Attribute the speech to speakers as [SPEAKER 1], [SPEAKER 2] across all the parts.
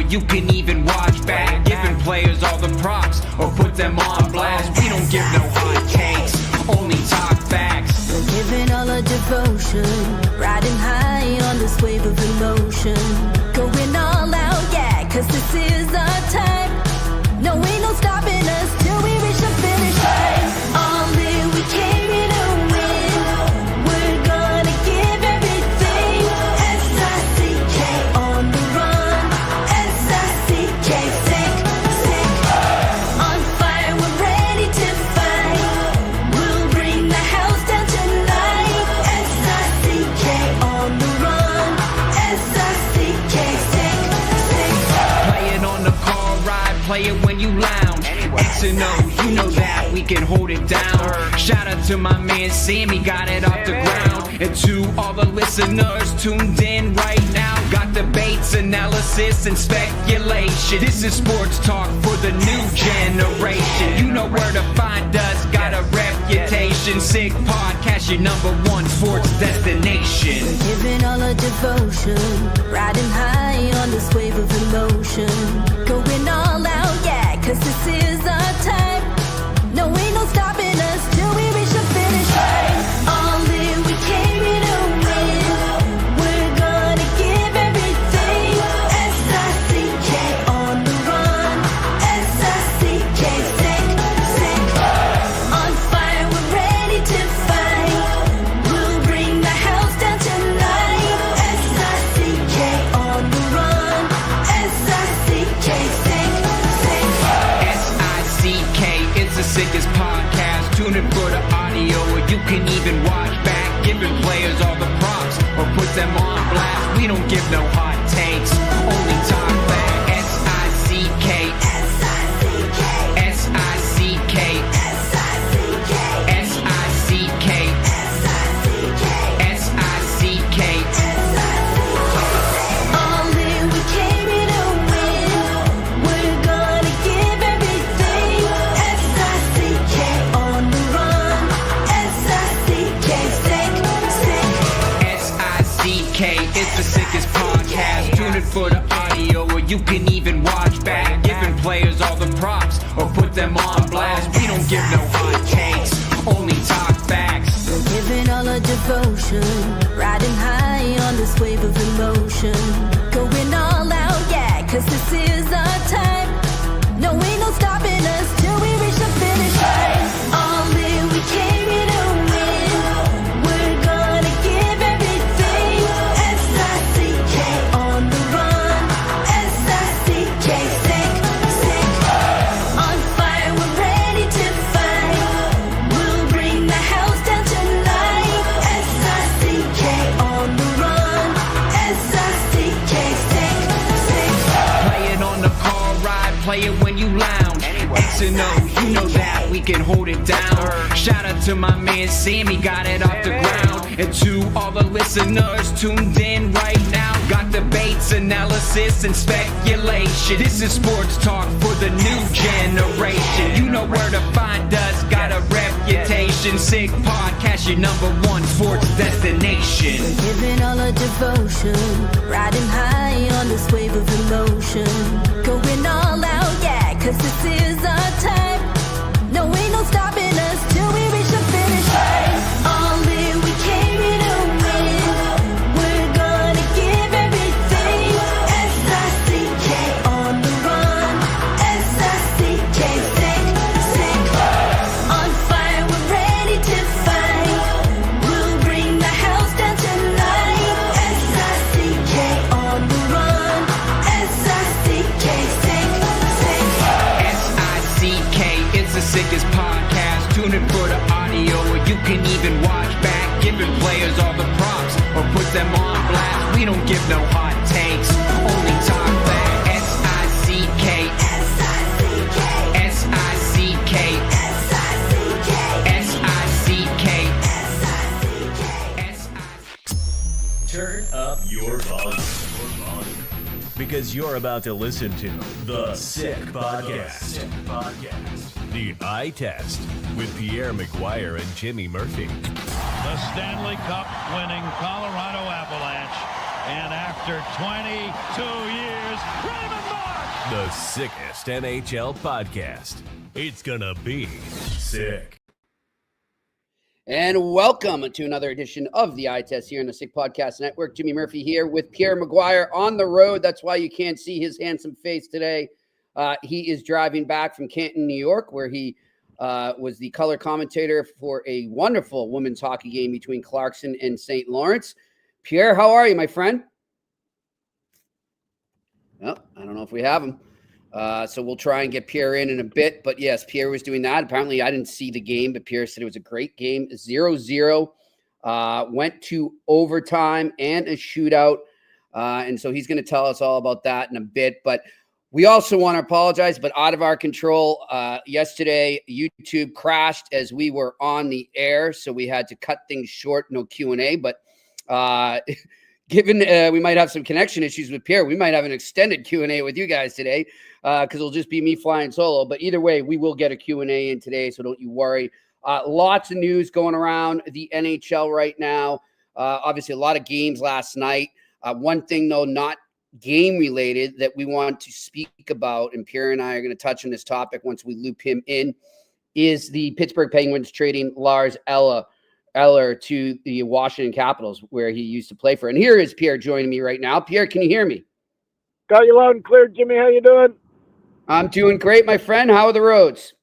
[SPEAKER 1] you can even watch back. Giving players all the props or put them on blast. We don't give no hot takes, only talk facts.
[SPEAKER 2] We're giving all our devotion, riding high on this wave of emotion. Going all out, yeah, 'cause this is our time. No, ain't no stopping us till we reach the finish line. All in, we came here to win. We're gonna give everything. S-I-C-K on the run. S-I-C-K, sick, sick. On fire, we're ready to fight. We'll bring the house down tonight. S-I-C-K on the run. S-I-C-K, sick, sick.
[SPEAKER 1] Play it on the car ride, play it when you lounge. X and O, you know that we can hold it down. Shout out to my man Sammy, got it off the ground. And to all the listeners tuned in right now, got debates, analysis, and speculation. This is sports talk for the new generation. You know where to find us, got a reputation. Sick podcast, your #1 sports destination.
[SPEAKER 2] Giving all our devotion, riding high on this wave of emotion. Going all out, yeah, 'cause this is our time. No, ain't no stopping us till we reach the finish line. All in, we came here to win. We're gonna give everything. S-I-C-K on the run. S-I-C-K, sick, sick. On fire, we're ready to fight. We'll bring the house down tonight. S-I-C-K on the run. S-I-C-K, sick, sick.
[SPEAKER 1] S-I-C-K is the sickest podcast. Tune in for the audio, or you can even watch back. Giving players all the props or put them on blast. We don't give no hot takes, only talk back. S-I-C-K,
[SPEAKER 2] S-I-C-K,
[SPEAKER 1] S-I-C-K,
[SPEAKER 2] S-I-C-K,
[SPEAKER 1] S-I-C-K,
[SPEAKER 2] S-I-C-K,
[SPEAKER 1] S-I-C-K.
[SPEAKER 2] All in, we came here to win. We're gonna give everything. S-I-C-K on the run. S-I-C-K, sick, sick.
[SPEAKER 1] S-I-C-K is the sickest podcast. Tune in for the audio, or you can even watch back. Giving players all the props or put them on blast. We don't give no hot takes, only talk facts.
[SPEAKER 2] We're giving all our devotion, riding high on this wave of emotion. Going all out, yeah, 'cause this is our time. No, ain't no stopping us till we reach the finish line. All in, we came here to win. We're gonna give everything. S-I-C-K on the run. S-I-C-K, sick, sick. On fire, we're ready to fight. We'll bring the house down tonight. S-I-C-K on the run. S-I-C-K, sick, sick.
[SPEAKER 1] Play it on the car ride, play it when you lounge. X and O, you know that we can hold it down. Shout out to my man Sammy, got it off the ground. And to all the listeners tuned in right now, got debates, analysis, and speculation. This is sports talk for the new generation. You know where to find us, got a reputation. Sick podcast, your #1 sports destination.
[SPEAKER 2] Giving all our devotion, riding high on this wave of emotion. Going all out, yeah, 'cause this is our time. No, ain't no stopping us till we reach the finish line. All in, we came here to win. We're gonna give everything. S-I-C-K on the run. S-I-C-K, sick, sick. On fire, we're ready to fight. We'll bring the house down tonight. S-I-C-K on the run. S-I-C-K, sick, sick.
[SPEAKER 1] S-I-C-K is the sickest podcast. Tune in for the audio, or you can even watch back. Giving players all the props or put them on blast. We don't give no hot takes, only talk back. S-I-C-K,
[SPEAKER 2] S-I-C-K,
[SPEAKER 1] S-I-C-K,
[SPEAKER 2] S-I-C-K,
[SPEAKER 1] S-I-C-K,
[SPEAKER 2] S-I-C-K.
[SPEAKER 3] Turn up your volume. Because you're about to listen to The Sick Podcast. The Eye Test with Pierre, McGuire, and Jimmy Murphy.
[SPEAKER 4] The Stanley Cup winning Colorado Avalanche. And after 22 years, Raymond
[SPEAKER 3] The sickest NHL podcast. It's gonna be sick.
[SPEAKER 5] And welcome to another edition of the Eye Test here on the Sick Podcast Network. Jimmy Murphy here with Pierre McGuire on the road. That's why you can't see his handsome face today. He is driving back from Canton, New York, where he was the color commentator for a wonderful women's hockey game between Clarkson and St. Lawrence. Pierre, how are you, my friend? Well, I don't know if we have him. So we'll try and get Pierre in a bit. But yes, Pierre was doing that. Apparently, I didn't see the game, but Pierre said it was a great game. 0-0. Went to overtime and a shootout. And so he's going to tell us all about that in a bit. But we also want to apologize, but out of our control. Yesterday, YouTube crashed as we were on the air. So we had to cut things short. No Q&A. But given we might have some connection issues with Pierre, we might have an extended Q&A with you guys today because it'll just be me flying solo. But either way, we will get a Q&A in today, so don't you worry. Lots of news going around the NHL right now. Obviously, a lot of games last night. One thing, though, not game-related that we want to speak about, and Pierre and I are going to touch on this topic once we loop him in, is the Pittsburgh Penguins trading Lars Eller to the Washington Capitals, where he used to play for. And here is Pierre joining me right now. Pierre, can you hear me?
[SPEAKER 6] Got you loud and clear, Jimmy. How you doing?
[SPEAKER 5] I'm doing great, my friend. How are the roads?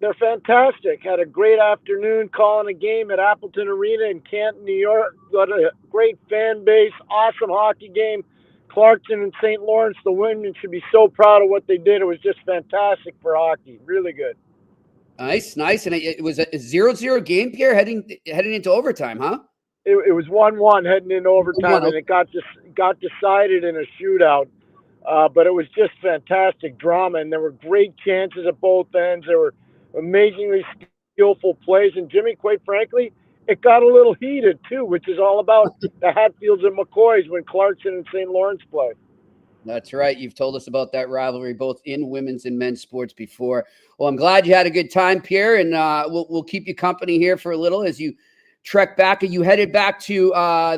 [SPEAKER 6] They're fantastic. Had a great afternoon calling a game at Appleton Arena in Canton, New York. Got a great fan base, awesome hockey game. Clarkson and St. Lawrence, the women should be so proud of what they did. It was just fantastic for hockey. Really good.
[SPEAKER 5] Nice. And it was a 0-0 game, Pierre, heading into overtime, huh?
[SPEAKER 6] It was 1-1 heading into overtime,
[SPEAKER 5] 1-1.
[SPEAKER 6] and it got decided in a shootout. But it was just fantastic drama, and there were great chances at both ends. There were amazingly skillful plays. And, Jimmy, quite frankly, it got a little heated, too, which is all about the Hatfields and McCoys when Clarkson and St. Lawrence play.
[SPEAKER 5] That's right. You've told us about that rivalry both in women's and men's sports before. Well, I'm glad you had a good time, Pierre, and we'll keep you company here for a little as you trek back. Are you headed back to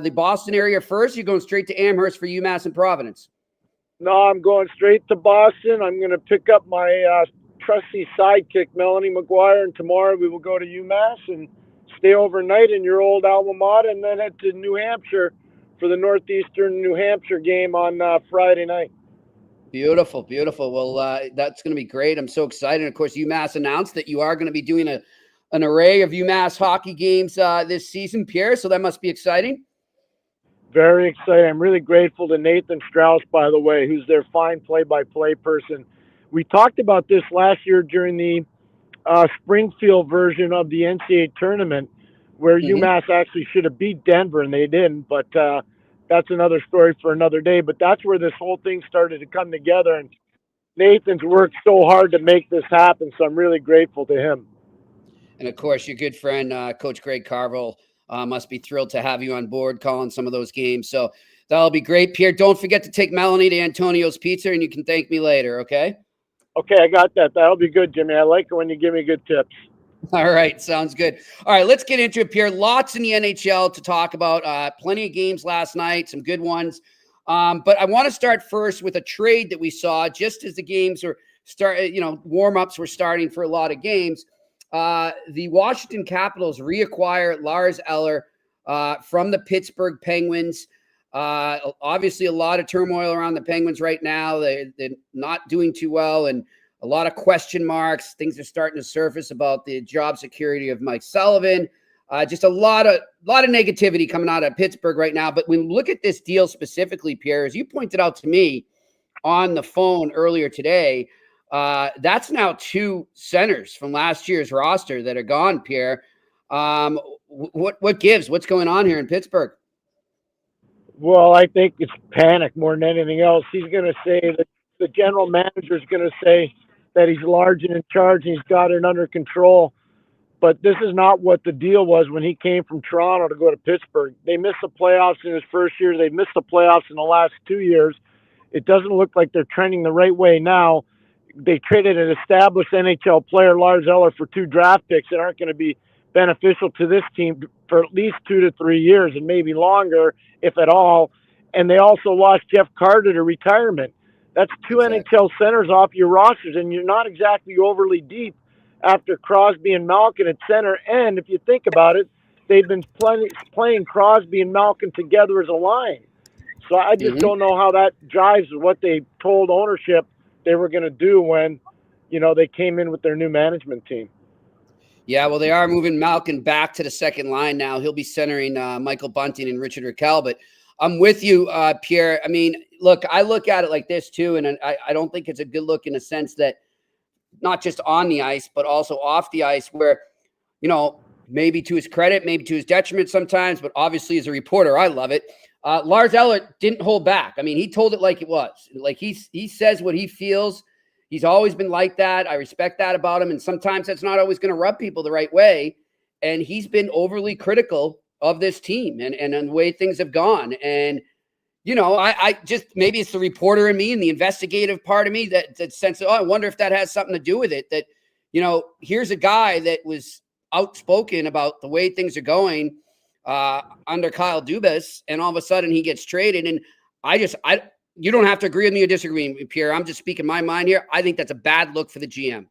[SPEAKER 5] the Boston area first? You're going straight to Amherst for UMass and Providence?
[SPEAKER 6] No, I'm going straight to Boston. I'm going to pick up my trusty sidekick, Melanie McGuire, and tomorrow we will go to UMass and stay overnight in your old alma mater and then head to New Hampshire for the Northeastern New Hampshire game on Friday night.
[SPEAKER 5] Beautiful. Well, that's going to be great. I'm so excited. And of course, UMass announced that you are going to be doing an array of UMass hockey games this season, Pierre, so that must be exciting.
[SPEAKER 6] Very exciting. I'm really grateful to Nathan Strauss, by the way, who's their fine play-by-play person. We talked about this last year during the Springfield version of the NCAA tournament, where UMass actually should have beat Denver, and they didn't. But that's another story for another day. But that's where this whole thing started to come together, and Nathan's worked so hard to make this happen, so I'm really grateful to him.
[SPEAKER 5] And, of course, your good friend, Coach Greg Carville, must be thrilled to have you on board calling some of those games. So that'll be great. Pierre, don't forget to take Melanie to Antonio's Pizza, and you can thank me later, okay?
[SPEAKER 6] Okay, I got that. That'll be good, Jimmy. I like it when you give me good tips.
[SPEAKER 5] All right, sounds good. All right, let's get into it, Pierre. Lots in the NHL to talk about. Plenty of games last night, some good ones. But I want to start first with a trade that we saw just as the games were warm-ups were starting for a lot of games. The Washington Capitals reacquire Lars Eller from the Pittsburgh Penguins. Obviously, a lot of turmoil around the Penguins right now. They're not doing too well, and a lot of question marks. Things are starting to surface about the job security of Mike Sullivan. Just a lot of negativity coming out of Pittsburgh right now. But when we look at this deal specifically, Pierre, as you pointed out to me on the phone earlier today, that's now two centers from last year's roster that are gone, Pierre. What gives? What's going on here in Pittsburgh?
[SPEAKER 6] Well, I think it's panic more than anything else. He's going to say that the general manager is going to say that he's large and in charge and he's got it under control. But this is not what the deal was when he came from Toronto to go to Pittsburgh. They missed the playoffs in his first year. They missed the playoffs in the last 2 years. It doesn't look like they're trending the right way now. They traded an established NHL player, Lars Eller, for 2 draft picks that aren't going to be beneficial to this team for at least 2 to 3 years and maybe longer, if at all. And they also lost Jeff Carter to retirement. That's two
[SPEAKER 5] Exactly.
[SPEAKER 6] NHL centers off your rosters, and you're not exactly overly deep after Crosby and Malkin at center. And if you think about it, they've been playing Crosby and Malkin together as a line. So I just
[SPEAKER 5] Mhm.
[SPEAKER 6] don't know how that jives with what they told ownership they were going to do when, they came in with their new management team.
[SPEAKER 5] Yeah, well, they are moving Malkin back to the second line now. He'll be centering Michael Bunting and Richard Raquel. But I'm with you, Pierre. I mean, look, I look at it like this too, and I don't think it's a good look in the sense that not just on the ice, but also off the ice, where, maybe to his credit, maybe to his detriment sometimes, but obviously as a reporter, I love it. Lars Eller didn't hold back. I mean, he told it like it was. Like he says what he feels. He's always been like that. I respect that about him. And sometimes that's not always going to rub people the right way. And he's been overly critical of this team and the way things have gone. And, I just, maybe it's the reporter in me and the investigative part of me that sense of, I wonder if that has something to do with it. That, here's a guy that was outspoken about the way things are going under Kyle Dubas, and all of a sudden he gets traded. And you don't have to agree with me or disagree with me, Pierre. I'm just speaking my mind here. I think that's a bad look for the GM.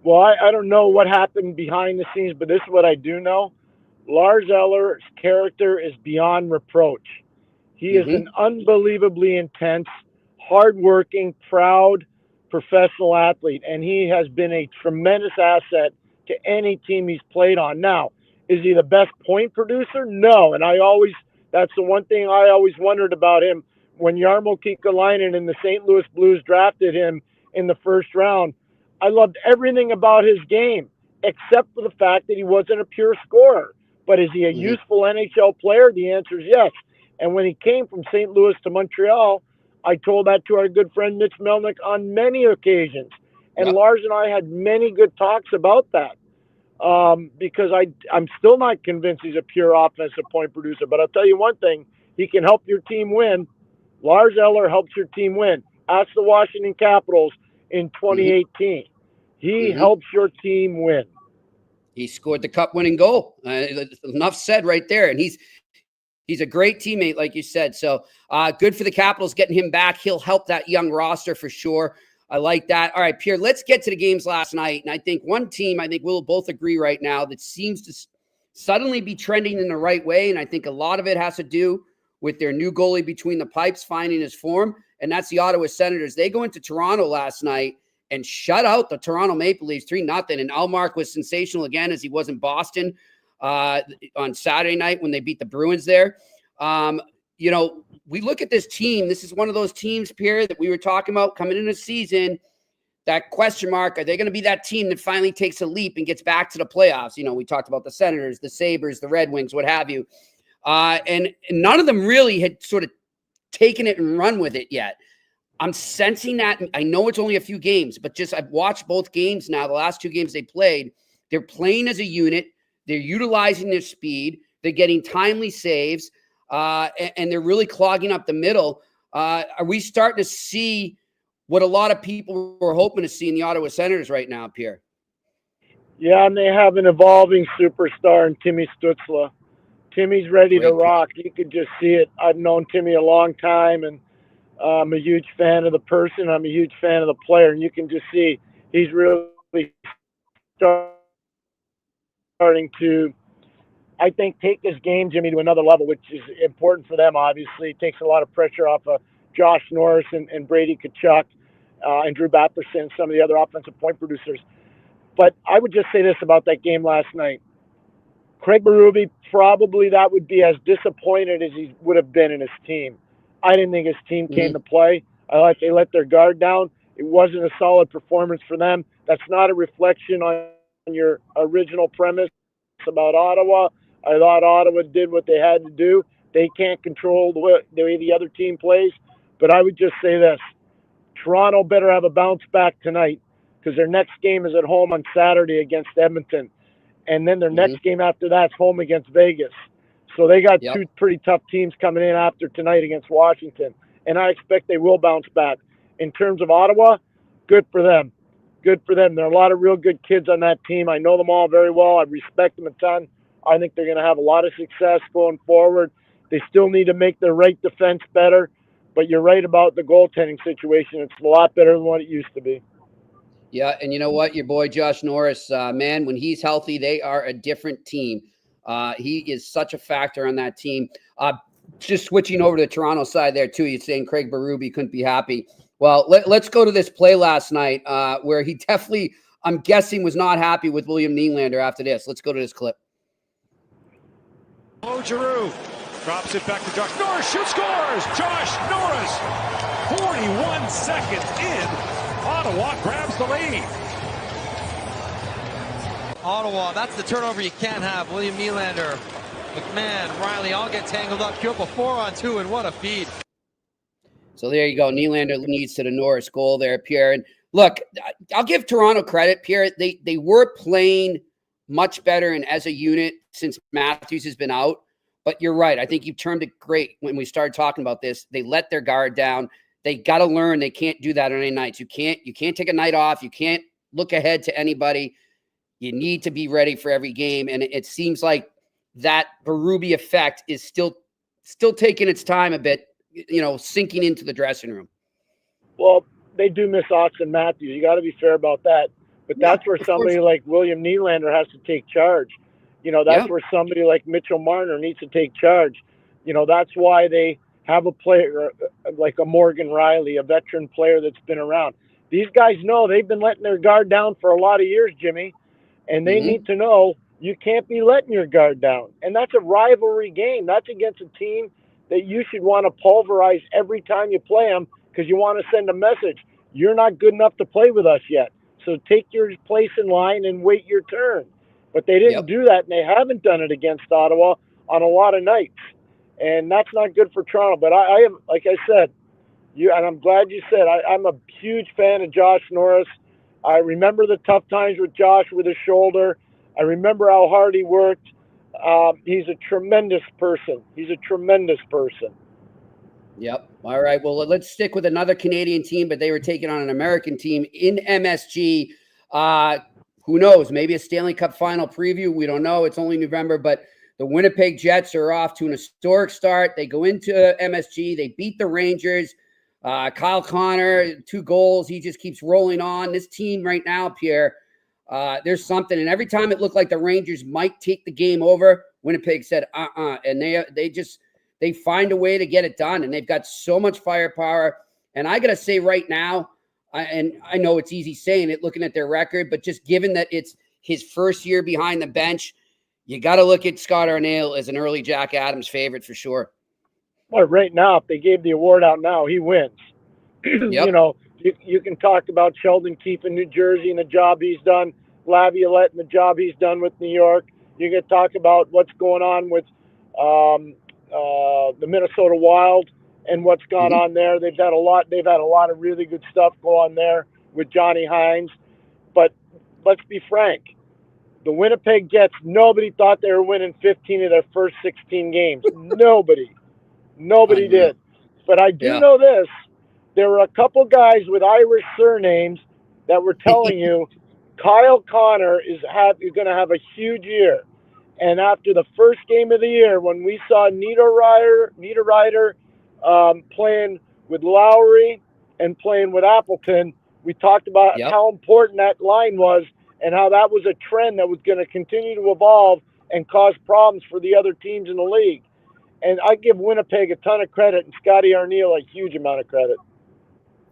[SPEAKER 6] Well, I don't know what happened behind the scenes, but this is what I do know. Lars Eller's character is beyond reproach. He is an unbelievably intense, hardworking, proud professional athlete, and he has been a tremendous asset to any team he's played on. Now, is he the best point producer? No, and that's the one thing I always wondered about him. When Jarmo Kekalainen and the St. Louis Blues drafted him in the first round, I loved everything about his game, except for the fact that he wasn't a pure scorer. But is he a useful NHL player? The answer is yes. And when he came from St. Louis to Montreal, I told that to our good friend Mitch Melnick on many occasions. And Lars and I had many good talks about that. Because I'm still not convinced he's a pure offensive point producer. But I'll tell you one thing, he can help your team win. Lars Eller helps your team win. Ask the Washington Capitals in 2018. He helps your team win.
[SPEAKER 5] He scored the cup-winning goal. Enough said right there. And he's a great teammate, like you said. So good for the Capitals getting him back. He'll help that young roster for sure. I like that. All right, Pierre, let's get to the games last night. And I think one team, we'll both agree right now, that seems to suddenly be trending in the right way. And I think a lot of it has to do with their new goalie between the pipes finding his form. And that's the Ottawa Senators. They go into Toronto last night and shut out the Toronto Maple Leafs 3-0. And Ullmark was sensational again, as he was in Boston on Saturday night when they beat the Bruins there. We look at this team. This is one of those teams, Pierre, that we were talking about coming into the season. That question mark, are they going to be that team that finally takes a leap and gets back to the playoffs? We talked about the Senators, the Sabres, the Red Wings, what have you. And none of them really had sort of taken it and run with it yet. I'm sensing that. I know it's only a few games, but I've watched both games now. The last two games they played, they're playing as a unit. They're utilizing their speed. They're getting timely saves. And they're really clogging up the middle. Are we starting to see what a lot of people were hoping to see in the Ottawa Senators right now, Pierre?
[SPEAKER 6] Yeah, and they have an evolving superstar in Timmy Stützle. Timmy's ready to rock. You could just see it. I've known Timmy a long time, and I'm a huge fan of the person. I'm a huge fan of the player, and you can just see he's really starting to, I think, take this game, Jimmy, to another level, which is important for them, obviously. It takes a lot of pressure off of Josh Norris and Brady Tkachuk and Drew Batherson and some of the other offensive point producers. But I would just say this about that game last night. Craig Berube, probably that would be as disappointed as he would have been in his team. I didn't think his team came to play. They let their guard down. It wasn't a solid performance for them. That's not a reflection on your original premise about Ottawa. I thought Ottawa did what they had to do. They can't control the way the other team plays. But I would just say this. Toronto better have a bounce back tonight, because their next game is at home on Saturday against Edmonton. And then their next game after that's home against Vegas. So they got two pretty tough teams coming in after tonight against Washington. And I expect they will bounce back. In terms of Ottawa, good for them. Good for them. There are a lot of real good kids on that team. I know them all very well. I respect them a ton. I think they're going to have a lot of success going forward. They still need to make their right defense better. But you're right about the goaltending situation. It's a lot better than what it used to be.
[SPEAKER 5] Yeah, and you know what? Your boy Josh Norris, man, when he's healthy, they are a different team. He is such a factor on that team. Just switching over to the Toronto side there, too. You're saying Craig Berube couldn't be happy. Well, let's go to this play last night where he definitely, I'm guessing, was not happy with William Nylander after this. Let's go to this clip.
[SPEAKER 7] Oh, Giroux drops it back to Josh Norris. Shoot, scores! Josh Norris, 41 seconds in. Ottawa grabs the lead.
[SPEAKER 8] Ottawa, that's the turnover you can't have. William Nylander, McMahon, Riley all get tangled up. Queue up a 4-on-2, and what a feed.
[SPEAKER 5] So there you go. Nylander leads to the Norris goal there, Pierre. And look, I'll give Toronto credit, Pierre. They were playing much better and as a unit since Matthews has been out. But you're right. I think you termed it great when we started talking about this. They let their guard down. They got to learn they can't do that on any nights. You can't take a night off. You can't look ahead to anybody. You need to be ready for every game. And it seems like that Berube effect is still taking its time a bit, sinking into the dressing room.
[SPEAKER 6] Well, they do miss Austin Matthews. You got to be fair about that. But that's where somebody like William Nylander has to take charge. That's where somebody like Mitchell Marner needs to take charge. That's why they have a player like a Morgan Riley, a veteran player that's been around. These guys know they've been letting their guard down for a lot of years, Jimmy, and they need to know you can't be letting your guard down. And that's a rivalry game. That's against a team that you should want to pulverize every time you play them because you want to send a message. You're not good enough to play with us yet. So take your place in line and wait your turn. But they didn't do that, and they haven't done it against Ottawa on a lot of nights. And that's not good for Toronto. But I am, like I said, and I'm glad you said, I'm a huge fan of Josh Norris. I remember the tough times with Josh with his shoulder. I remember how hard he worked. He's a tremendous person.
[SPEAKER 5] Yep. All right. Well, let's stick with another Canadian team, but they were taking on an American team in MSG. Who knows? Maybe a Stanley Cup final preview. We don't know. It's only November, but the Winnipeg Jets are off to an historic start. They go into MSG. They beat the Rangers. Kyle Connor, 2 goals. He just keeps rolling on. This team right now, Pierre, there's something. And every time it looked like the Rangers might take the game over, Winnipeg said, And they find a way to get it done. And they've got so much firepower. And I got to say right now, and I know it's easy saying it, looking at their record, but just given that it's his first year behind the bench, you got to look at Scott Arniel as an early Jack Adams favorite for sure.
[SPEAKER 6] Well, right now, if they gave the award out now, he wins.
[SPEAKER 5] Yep.
[SPEAKER 6] You can talk about Sheldon Keefe in New Jersey and the job he's done, Laviolette and the job he's done with New York. You can talk about what's going on with the Minnesota Wild and what's gone on there. They've had a lot of really good stuff go on there with Johnny Hines. But let's be frank. The Winnipeg Jets, nobody thought they were winning 15 of their first 16 games. Nobody did. But I do know this. There were a couple guys with Irish surnames that were telling you Kyle Connor is going to have a huge year. And after the first game of the year, when we saw Niederreiter playing with Lowry and playing with Appleton, we talked about how important that line was and how that was a trend that was going to continue to evolve and cause problems for the other teams in the league. And I give Winnipeg a ton of credit and Scotty Arniel a huge amount of credit.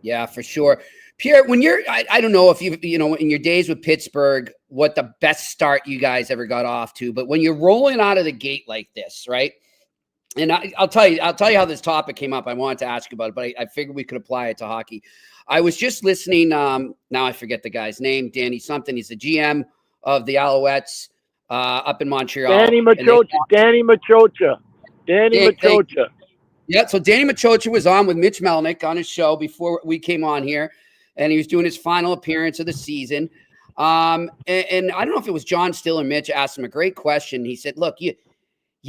[SPEAKER 5] Yeah, for sure. Pierre, when you're, I don't know if in your days with Pittsburgh, what the best start you guys ever got off to, but when you're rolling out of the gate like this, right? And I'll tell you how this topic came up. I wanted to ask you about it, but I figured we could apply it to hockey. I was just listening. Now I forget the guy's name, Danny something. He's the GM of the Alouettes up in Montreal.
[SPEAKER 6] Danny Machocha.
[SPEAKER 5] Yeah, so Danny Machocha was on with Mitch Melnick on his show before we came on here, and he was doing his final appearance of the season. And I don't know if it was John Still or Mitch asked him a great question. He said, look, you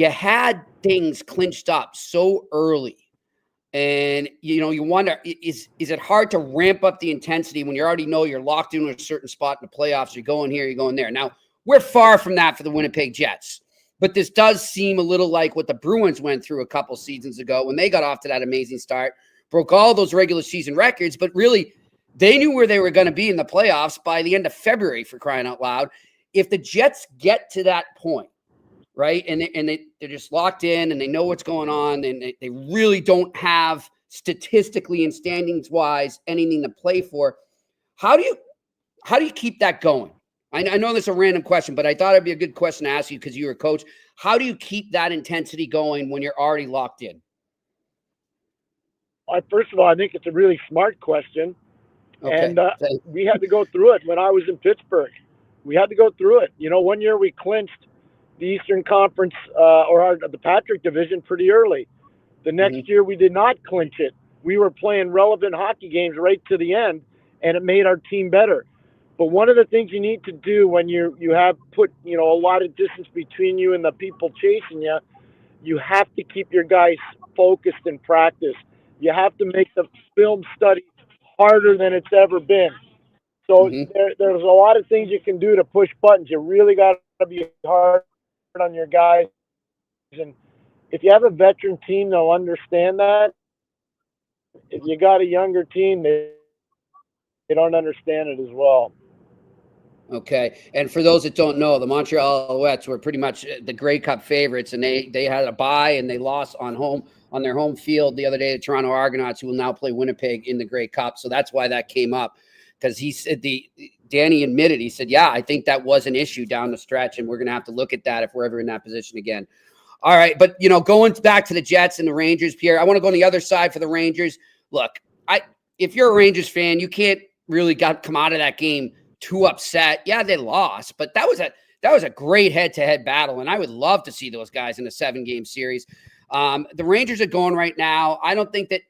[SPEAKER 5] had things clinched up so early. And, you wonder, is it hard to ramp up the intensity when you already know you're locked into a certain spot in the playoffs? You're going here, you're going there. Now, we're far from that for the Winnipeg Jets. But this does seem a little like what the Bruins went through a couple seasons ago when they got off to that amazing start, broke all those regular season records, but really they knew where they were going to be in the playoffs by the end of February, for crying out loud. If the Jets get to that point, right, and they're just locked in and they know what's going on, and they really don't have statistically and standings wise anything to play for, how do you keep that going? I know that's a random question, but I thought it'd be a good question to ask you because you're a coach. How do you keep that intensity going when you're already locked in?
[SPEAKER 6] First of all, I think it's a really smart question.
[SPEAKER 5] Okay.
[SPEAKER 6] And we had to go through it when I was in Pittsburgh. We had to go through it. You know, one year we clinched the Eastern Conference the Patrick Division pretty early. The next year we did not clinch it. We were playing relevant hockey games right to the end, and it made our team better. But one of the things you need to do when you have put, you know, a lot of distance between you and the people chasing you, you have to keep your guys focused in practice. You have to make the film study harder than it's ever been. So there's a lot of things you can do to push buttons. You really got to be hard on your guys. And if you have a veteran team, they'll understand that. If you got a younger team, they don't understand it as well.
[SPEAKER 5] Okay. And for those that don't know, the Montreal Alouettes were pretty much the Grey Cup favorites, and they had a bye and they lost on their home field the other day, the Toronto Argonauts, who will now play Winnipeg in the Grey Cup. So that's why that came up, because he said Danny admitted, he said, yeah, I think that was an issue down the stretch, and we're going to have to look at that if we're ever in that position again. All right. But, you know, going back to the Jets and the Rangers, Pierre, I want to go on the other side for the Rangers. Look, if you're a Rangers fan, you can't really come out of that game too upset. Yeah, they lost, but that was a great head-to-head battle, and I would love to see those guys in a 7-game series. The Rangers are going right now. I don't think that,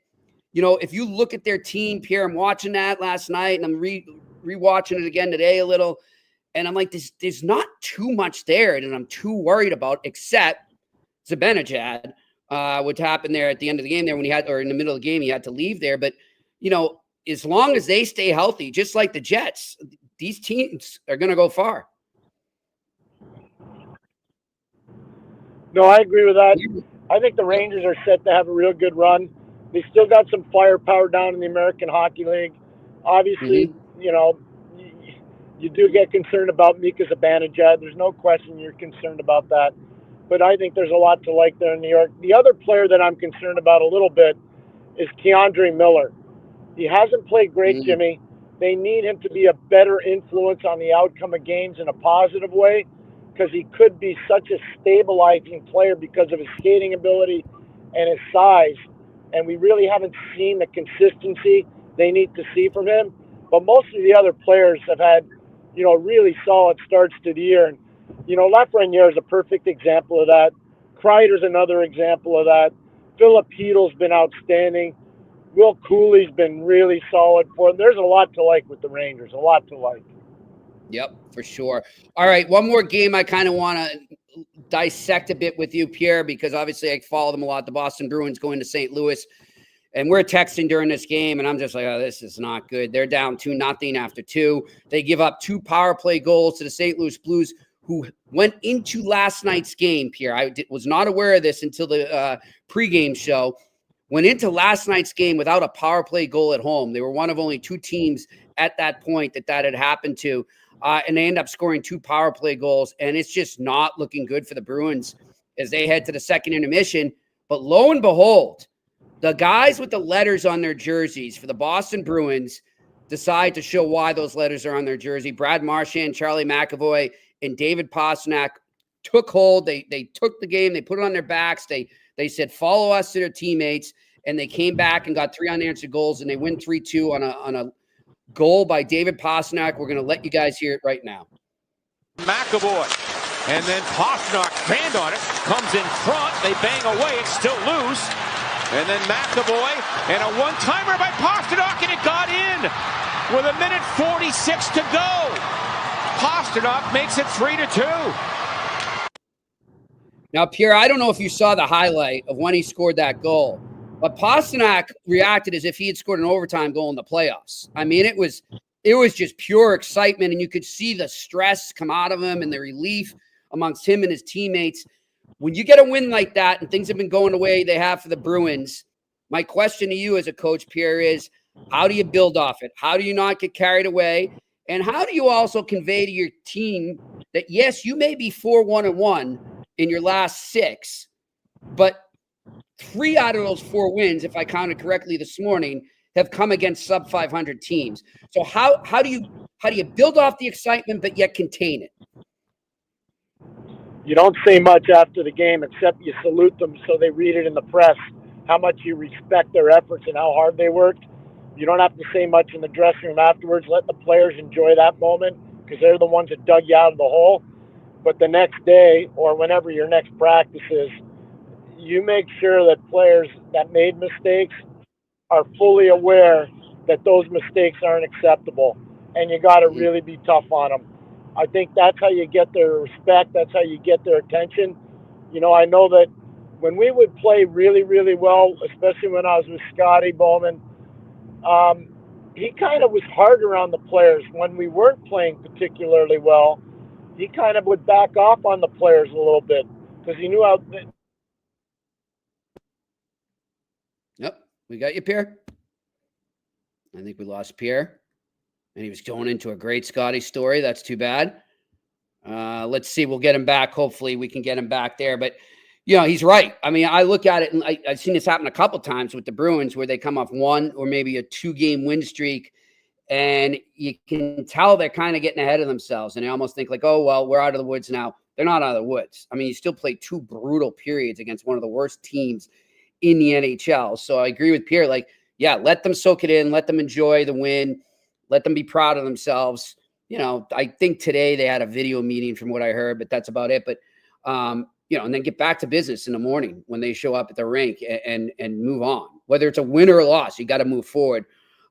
[SPEAKER 5] you know, if you look at their team, Pierre, I'm watching that last night, and I'm rewatching it again today a little, and I'm like, there's not too much there, and I'm too worried about, except Zibanejad, what happened there at the end of the game there when or in the middle of the game, he had to leave there. But, you know, as long as they stay healthy, just like the Jets, these teams are going to go far.
[SPEAKER 6] No, I agree with that. I think the Rangers are set to have a real good run. They still got some firepower down in the American Hockey League. Obviously, you know, you do get concerned about Mika Zibanejad. There's no question you're concerned about that. But I think there's a lot to like there in New York. The other player that I'm concerned about a little bit is Keandre Miller. He hasn't played great, Jimmy. They need him to be a better influence on the outcome of games in a positive way, because he could be such a stabilizing player because of his skating ability and his size. And we really haven't seen the consistency they need to see from him. But most of the other players have had, you know, really solid starts to the year. And, you know, Lafreniere is a perfect example of that. Kreider's another example of that. Philip Heedle's been outstanding. Will Cooley's been really solid for them. There's a lot to like with the Rangers, a lot to like.
[SPEAKER 5] Yep, for sure. All right, one more game I kind of want to dissect a bit with you, Pierre, because obviously I follow them a lot. The Boston Bruins going to St. Louis, and we're texting during this game, and I'm just like, oh, this is not good. They're down 2-0 after 2. They give up 2 power play goals to the St. Louis Blues, who went into last night's game, Pierre. I was not aware of this until the pregame show. Went into last night's game without a power play goal at home. They were one of only 2 teams at that point that had happened to. And they end up scoring 2 power play goals. And it's just not looking good for the Bruins as they head to the second intermission. But lo and behold, the guys with the letters on their jerseys for the Boston Bruins decide to show why those letters are on their jersey. Brad Marchand, Charlie McAvoy, and David Pastrnak took hold. They took the game. They put it on their backs. They said, follow us to their teammates. And they came back and got 3 unanswered goals, and they win 3-2 on a goal by David Pastrnak. We're going to let you guys hear it right now.
[SPEAKER 7] McAvoy, and then Pastrnak banned on it, comes in front, they bang away, it's still loose, and then McAvoy, and a one-timer by Pastrnak, and it got in with 1:46 to go. Pastrnak makes it 3-2.
[SPEAKER 5] Now, Pierre, I don't know if you saw the highlight of when he scored that goal, but Pastrnak reacted as if he had scored an overtime goal in the playoffs. I mean, it was just pure excitement, and you could see the stress come out of him and the relief amongst him and his teammates. When you get a win like that, and things have been going the way they have for the Bruins, My question to you as a coach, Pierre, is how do you build off it? How do you not get carried away? And how do you also convey to your team that, yes, you may be 4-1-1 in your last 6, but 3 out of those 4 wins, if I counted correctly this morning, have come against sub 500 teams. So how do you build off the excitement but yet contain it?
[SPEAKER 6] You don't say much after the game except you salute them so they read it in the press, how much you respect their efforts and how hard they worked. You don't have to say much in the dressing room afterwards. Let the players enjoy that moment because they're the ones that dug you out of the hole. But the next day or whenever your next practice is, you make sure that players that made mistakes are fully aware that those mistakes aren't acceptable. And you got to really be tough on them. I think that's how you get their respect. That's how you get their attention. You know, I know that when we would play really, really well, especially when I was with Scotty Bowman, he kind of was harder on the players. When we weren't playing particularly well, he kind of would back off on the players a little bit because he knew how.
[SPEAKER 5] Yep, we got you, Pierre. I think we lost Pierre. And he was going into a great Scotty story. That's too bad. Let's see. We'll get him back. Hopefully we can get him back there. But, you know, he's right. I mean, I look at it, and I've seen this happen a couple times with the Bruins where they come off 1 or maybe a 2-game win streak, and you can tell they're kind of getting ahead of themselves. And they almost think like, oh, well, we're out of the woods now. They're not out of the woods. I mean, you still play 2 brutal periods against one of the worst teams in the NHL. So I agree with Pierre. Like, yeah, let them soak it in. Let them enjoy the win. Let them be proud of themselves. You know, I think today they had a video meeting from what I heard, but that's about it. But, you know, and then get back to business in the morning when they show up at the rink and move on. Whether it's a win or a loss, you got to move forward.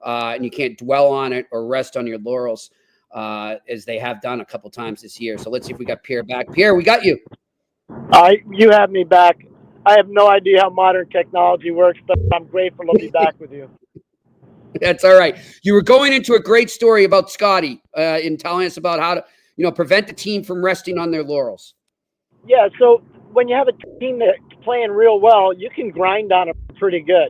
[SPEAKER 5] And you can't dwell on it or rest on your laurels as they have done a couple times this year. So let's see if we got Pierre back. Pierre, we got you.
[SPEAKER 6] You have me back. I have no idea how modern technology works, but I'm grateful to be back with you.
[SPEAKER 5] That's all right. You were going into a great story about Scotty in telling us about how to, you know, prevent the team from resting on their laurels.
[SPEAKER 6] Yeah, so when you have a team that's playing real well, you can grind on them pretty good.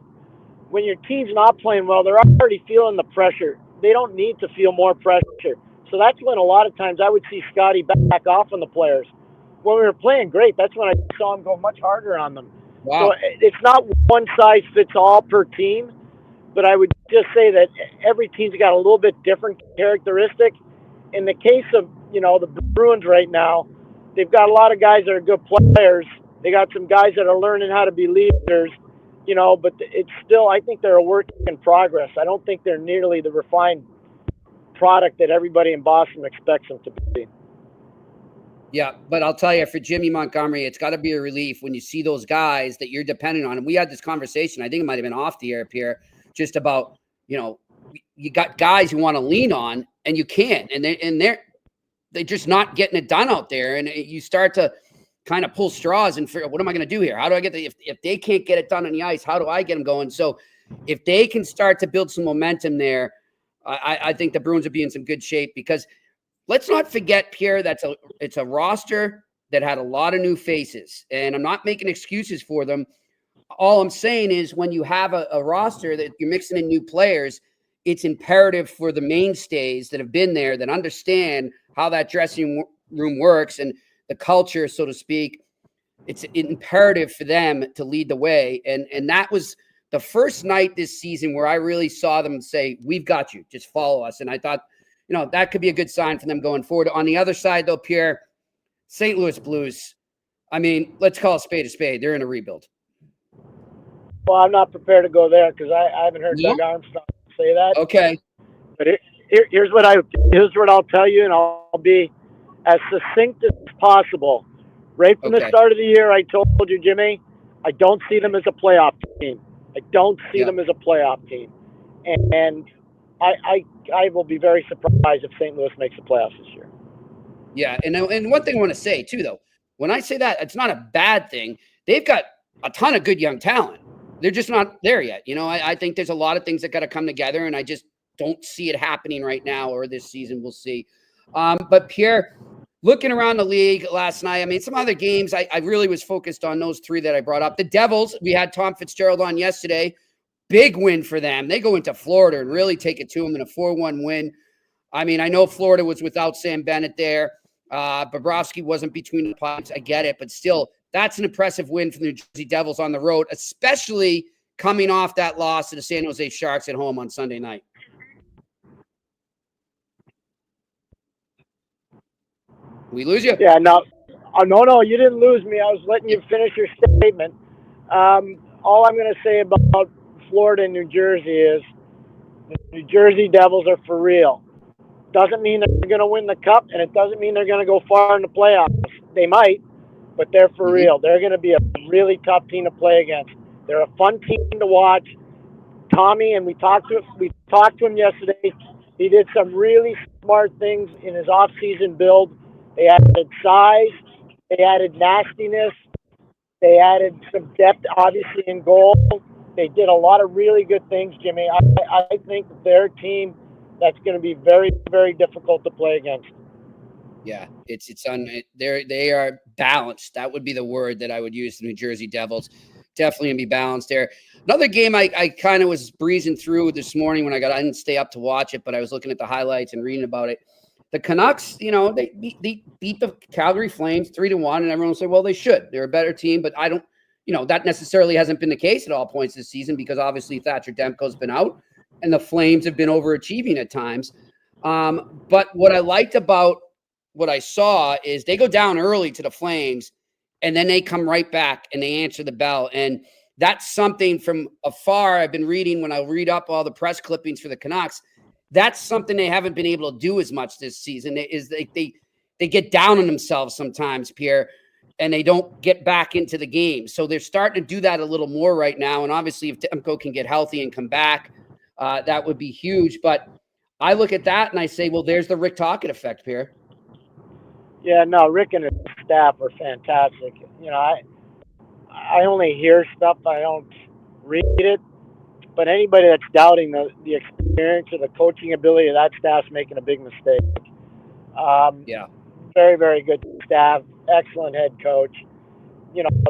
[SPEAKER 6] When your team's not playing well, they're already feeling the pressure. They don't need to feel more pressure. So that's when a lot of times I would see Scotty back off on the players. When we were playing great, that's when I saw him go much harder on them.
[SPEAKER 5] Wow.
[SPEAKER 6] So it's not one size fits all per team, but I would just say that every team's got a little bit different characteristic. In the case of, you know, the Bruins right now, they've got a lot of guys that are good players. They got some guys that are learning how to be leaders, you know, but it's still, I think they're a work in progress. I don't think they're nearly the refined product that everybody in Boston expects them to be.
[SPEAKER 5] Yeah, but I'll tell you, for Jimmy Montgomery, it's got to be a relief when you see those guys that you're dependent on. And we had this conversation, I think it might have been off the air, Pierre, just about, you know, you got guys you want to lean on and you can't. And they're just not getting it done out there. And you start to kind of pull straws and figure, what am I going to do here? How do I get if they can't get it done on the ice, how do I get them going? So if they can start to build some momentum there, I think the Bruins will be in some good shape, because let's not forget, Pierre, it's a roster that had a lot of new faces, and I'm not making excuses for them. All I'm saying is when you have a roster that you're mixing in new players, it's imperative for the mainstays that have been there, that understand how that dressing room works and the culture, so to speak. It's imperative for them to lead the way. And that was the first night this season where I really saw them say, we've got you, just follow us. And I thought, you know, that could be a good sign for them going forward. On the other side, though, Pierre, St. Louis Blues, I mean, let's call a spade a spade. They're in a rebuild.
[SPEAKER 6] Well, I'm not prepared to go there because I haven't heard Doug Armstrong say that.
[SPEAKER 5] Okay.
[SPEAKER 6] But here's what I'll tell you, and I'll be as succinct as possible. Right from the start of the year, I told you, Jimmy, I don't see them as a playoff team. I don't see them as a playoff team. And I will be very surprised if St. Louis makes the playoffs this year.
[SPEAKER 5] Yeah, and one thing I want to say, too, though, when I say that, it's not a bad thing. They've got a ton of good young talent. They're just not there yet. You know, I think there's a lot of things that got to come together, and I just don't see it happening right now or this season. We'll see. But, Pierre, looking around the league last night, I mean, some other games, I really was focused on those 3 that I brought up. The Devils, we had Tom Fitzgerald on yesterday. big win for them. They go into Florida and really take it to them in a 4-1 win. I mean, I know Florida was without Sam Bennett there. Bobrovsky wasn't between the pipes. I get it. But still, that's an impressive win for the New Jersey Devils on the road, especially coming off that loss to the San Jose Sharks at home on Sunday night. We lose you?
[SPEAKER 6] Yeah, no, you didn't lose me. I was letting you finish your statement. All I'm going to say about Florida and New Jersey is the New Jersey Devils are for real. Doesn't mean they're going to win the cup, and it doesn't mean they're going to go far in the playoffs. They might, but they're for real. They're going to be a really tough team to play against. They're a fun team to watch. Tommy, and we talked to him yesterday. He did some really smart things in his off-season build. They added size. They added nastiness. They added some depth, obviously, in goal. They did a lot of really good things, Jimmy. I think they're a team that's going to be very, very difficult to play against.
[SPEAKER 5] Yeah, they are balanced. That would be the word that I would use. The New Jersey Devils definitely gonna be balanced there. Another game I kind of was breezing through this morning when I didn't stay up to watch it, but I was looking at the highlights and reading about it. The Canucks, they beat the Calgary Flames 3-1, and everyone will say, well, they should. They're a better team, but I don't, that necessarily hasn't been the case at all points this season because obviously Thatcher Demko's been out and the Flames have been overachieving at times. But what I liked about what I saw is they go down early to the Flames and then they come right back and they answer the bell. And that's something from afar I've been reading when I read up all the press clippings for the Canucks. That's something they haven't been able to do as much this season. They get down on themselves sometimes, Pierre, and they don't get back into the game. So they're starting to do that a little more right now. And obviously if Demko can get healthy and come back, that would be huge. But I look at that and I say, well, there's the Rick Tocchet effect, Pierre.
[SPEAKER 6] Yeah, no, Rick and his staff are fantastic. I only hear stuff. I don't read it. But anybody that's doubting the experience or the coaching ability of that staff's making a big mistake.
[SPEAKER 5] Yeah.
[SPEAKER 6] Very, very good staff. Excellent head coach.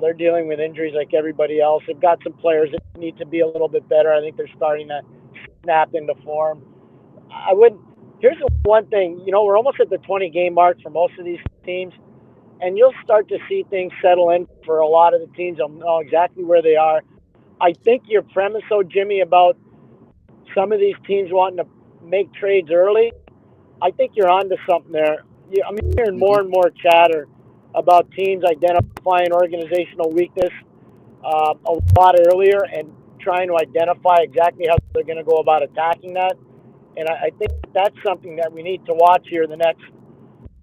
[SPEAKER 6] They're dealing with injuries like everybody else. They've got some players that need to be a little bit better. I think they're starting to snap into form. Here's the one thing. We're almost at the 20-game mark for most of these teams, and you'll start to see things settle in for a lot of the teams. They'll know exactly where they are. I think your premise, Jimmy, about some of these teams wanting to make trades early, I think you're onto something there. I'm hearing more and more chatter about teams identifying organizational weakness a lot earlier and trying to identify exactly how they're going to go about attacking that. And I think that's something that we need to watch here the next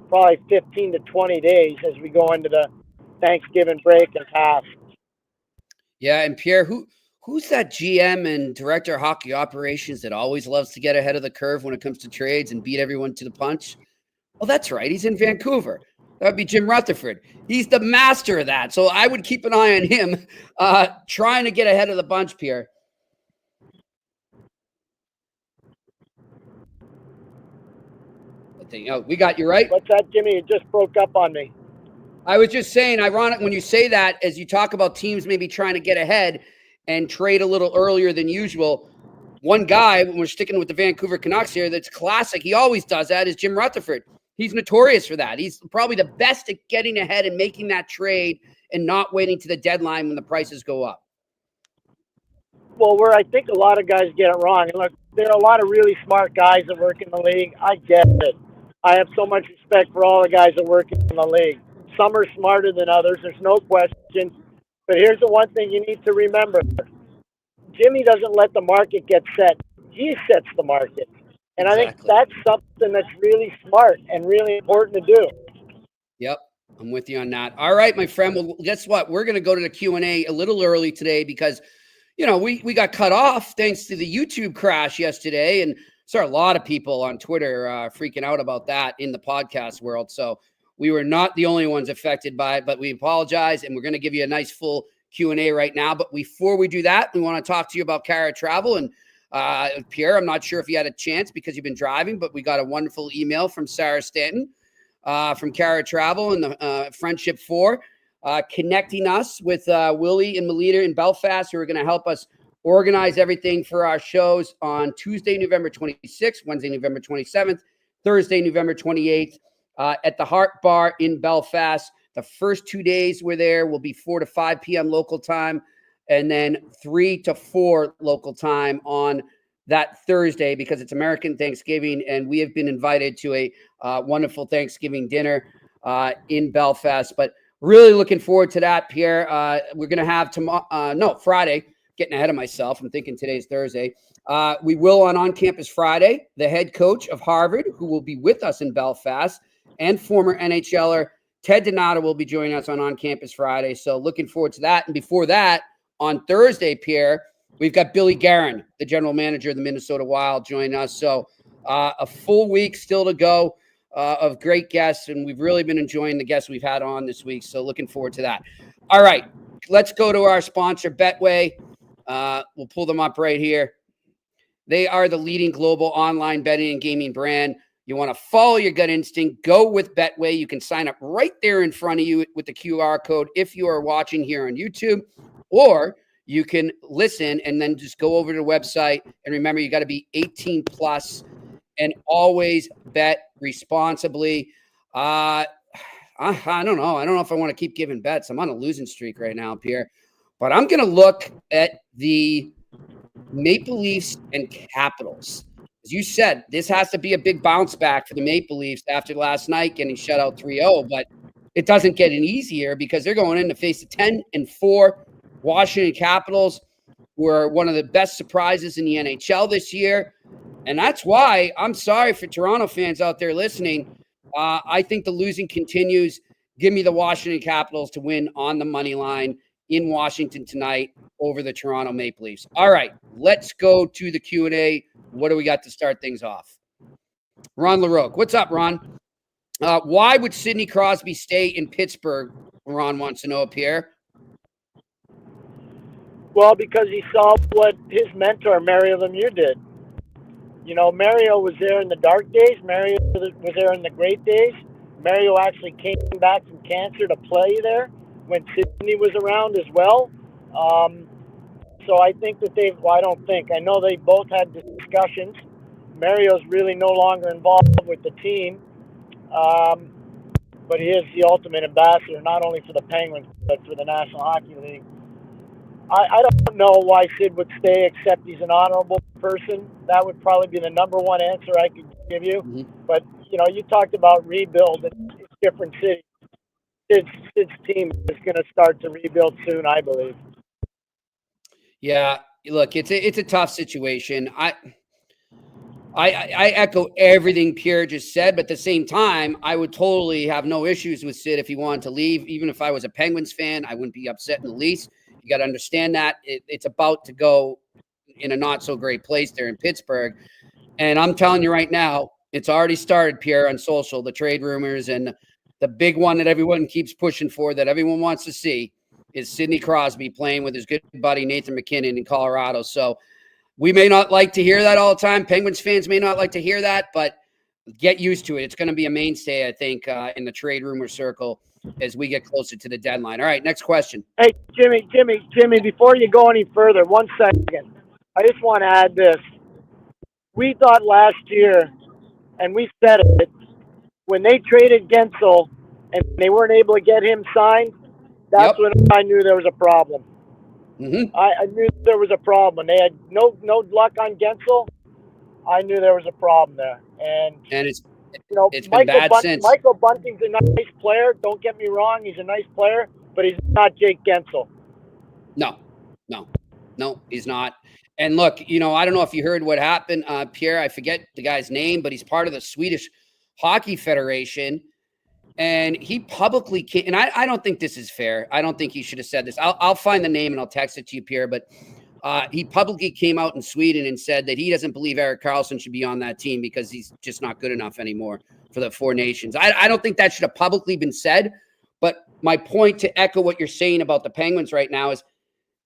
[SPEAKER 6] probably 15 to 20 days as we go into the Thanksgiving break and past.
[SPEAKER 5] Yeah, and Pierre, who's that GM and director of hockey operations that always loves to get ahead of the curve when it comes to trades and beat everyone to the punch? Well, that's right. He's in Vancouver. That would be Jim Rutherford. He's the master of that. So I would keep an eye on him trying to get ahead of the bunch, Pierre. We got you right.
[SPEAKER 6] What's that, Jimmy? It just broke up on me.
[SPEAKER 5] I was just saying, ironic when you say that, as you talk about teams maybe trying to get ahead and trade a little earlier than usual. One guy, when we're sticking with the Vancouver Canucks here, that's classic. He always does that, is Jim Rutherford. He's notorious for that. He's probably the best at getting ahead and making that trade and not waiting to the deadline when the prices go up.
[SPEAKER 6] Well, where I think a lot of guys get it wrong, and look, there are a lot of really smart guys that work in the league. I get it. I have so much respect for all the guys that work in the league. Some are smarter than others. There's no question. But here's the one thing you need to remember. Jimmy doesn't let the market get set. He sets the market. And I think that's something that's really smart and really important to do.
[SPEAKER 5] Yep, I'm with you on that. All right, my friend. Well, guess what? We're going to go to the Q&A a little early today because, we got cut off thanks to the YouTube crash yesterday. And saw a lot of people on Twitter freaking out about that in the podcast world. So we were not the only ones affected by it, but we apologize. And we're going to give you a nice full Q&A right now. But before we do that, we want to talk to you about Cara Travel. And Pierre, I'm not sure if you had a chance because you've been driving, but we got a wonderful email from Sarah Stanton from Cara Travel and the Friendship 4, connecting us with Willie and Melita in Belfast, who are going to help us organize everything for our shows on Tuesday, November 26th, Wednesday, November 27th, Thursday, November 28th, at the Hart Bar in Belfast. The first 2 days we're there will be 4 to 5 p.m. local time, and then 3 to 4 local time on that Thursday, because it's American Thanksgiving, and we have been invited to a wonderful Thanksgiving dinner in Belfast. But really looking forward to that, Pierre. We're going to have Friday. Getting ahead of myself. I'm thinking today's Thursday. We will on Campus Friday, the head coach of Harvard, who will be with us in Belfast, and former NHLer Ted Donato will be joining us on Campus Friday. So looking forward to that. And before that, on Thursday, Pierre, we've got Billy Guerin, the general manager of the Minnesota Wild, joining us. So a full week still to go of great guests, and we've really been enjoying the guests we've had on this week. So looking forward to that. All right, let's go to our sponsor, Betway. We'll pull them up right here. They are the leading global online betting and gaming brand. You want to follow your gut instinct, go with Betway. You can sign up right there in front of you with the QR code if you are watching here on YouTube, or you can listen and then just go over to the website. And remember, you got to be 18 plus and always bet responsibly. I don't know. I don't know if I want to keep giving bets. I'm on a losing streak right now, Pierre. But I'm going to look at the Maple Leafs and Capitals. As you said, this has to be a big bounce back for the Maple Leafs after last night getting shut out 3-0. But it doesn't get any easier because they're going in to face the 10-4 Washington Capitals, who are one of the best surprises in the NHL this year. And that's why I'm sorry for Toronto fans out there listening. I think the losing continues. Give me the Washington Capitals to win on the money line in Washington tonight over the Toronto Maple Leafs. All right, let's go to the Q&A. What do we got to start things off? Ron LaRoque. What's up, Ron? Why would Sidney Crosby stay in Pittsburgh? Ron wants to know, Pierre.
[SPEAKER 6] Well, because he saw what his mentor, Mario Lemieux, did. You know, Mario was there in the dark days. Mario was there in the great days. Mario actually came back from cancer to play there when Sidney was around as well. So I think that I know they both had discussions. Mario's really no longer involved with the team, but he is the ultimate ambassador, not only for the Penguins, but for the National Hockey League. I don't know why Sid would stay, except he's an honorable person. That would probably be the number one answer I could give you. Mm-hmm. But, you know, you talked about rebuild in different cities. Sid's team is going to start to rebuild soon, I believe.
[SPEAKER 5] Yeah, look, it's a tough situation. I echo everything Pierre just said, but at the same time, I would totally have no issues with Sid if he wanted to leave. Even if I was a Penguins fan, I wouldn't be upset in the least. You got to understand that it's about to go in a not so great place there in Pittsburgh. And I'm telling you right now, it's already started, Pierre, on social, the trade rumors, and the big one that everyone keeps pushing for, that everyone wants to see, is Sidney Crosby playing with his good buddy Nathan MacKinnon in Colorado. So we may not like to hear that all the time. Penguins fans may not like to hear that, but get used to it. It's going to be a mainstay, I think, in the trade rumor circle as we get closer to the deadline. All right, next question.
[SPEAKER 6] Hey, Jimmy, before you go any further, 1 second. I just want to add this. We thought last year, and we said it, when they traded Gensel and they weren't able to get him signed, that's when I knew there was a problem. Mm-hmm. I knew there was a problem. They had no luck on Gensel. I knew there was a problem there. And it's
[SPEAKER 5] been bad since.
[SPEAKER 6] Michael Bunting's a nice player. Don't get me wrong. He's a nice player, but he's not Jake Gensel.
[SPEAKER 5] No, he's not. And look, I don't know if you heard what happened, Pierre. I forget the guy's name, but he's part of the Swedish Hockey Federation. And he publicly came, and I don't think this is fair. I don't think he should have said this. I'll find the name and I'll text it to you, Pierre. But he publicly came out in Sweden and said that he doesn't believe Erik Karlsson should be on that team because he's just not good enough anymore for the Four Nations. I don't think that should have publicly been said. But my point, to echo what you're saying about the Penguins right now, is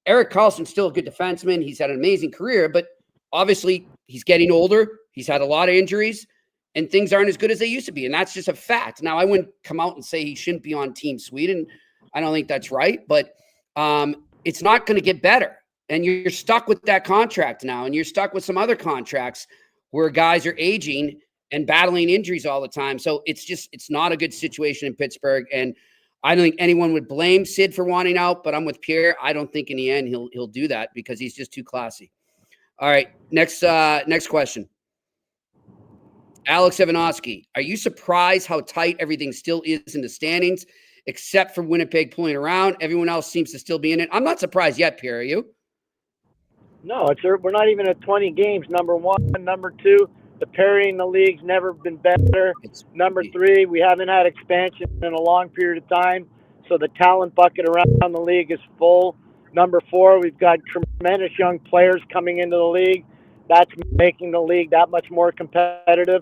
[SPEAKER 5] Erik Karlsson's still a good defenseman. He's had an amazing career, but obviously he's getting older. He's had a lot of injuries, and things aren't as good as they used to be. And that's just a fact. Now, I wouldn't come out and say he shouldn't be on Team Sweden. I don't think that's right, but it's not going to get better. and you're stuck with that contract now, and you're stuck with some other contracts where guys are aging and battling injuries all the time. So it's not a good situation in Pittsburgh. And I don't think anyone would blame Sid for wanting out, but I'm with Pierre. I don't think in the end he'll do that because he's just too classy. All right, next question. Alex Evanovsky, are you surprised how tight everything still is in the standings, except for Winnipeg pulling around? Everyone else seems to still be in it. I'm not surprised yet, Pierre. Are you?
[SPEAKER 6] No, we're not even at 20 games. Number one, number two, the parity in the league's never been better. Number three, we haven't had expansion in a long period of time, so the talent bucket around the league is full. Number four, we've got tremendous young players coming into the league. That's making the league that much more competitive.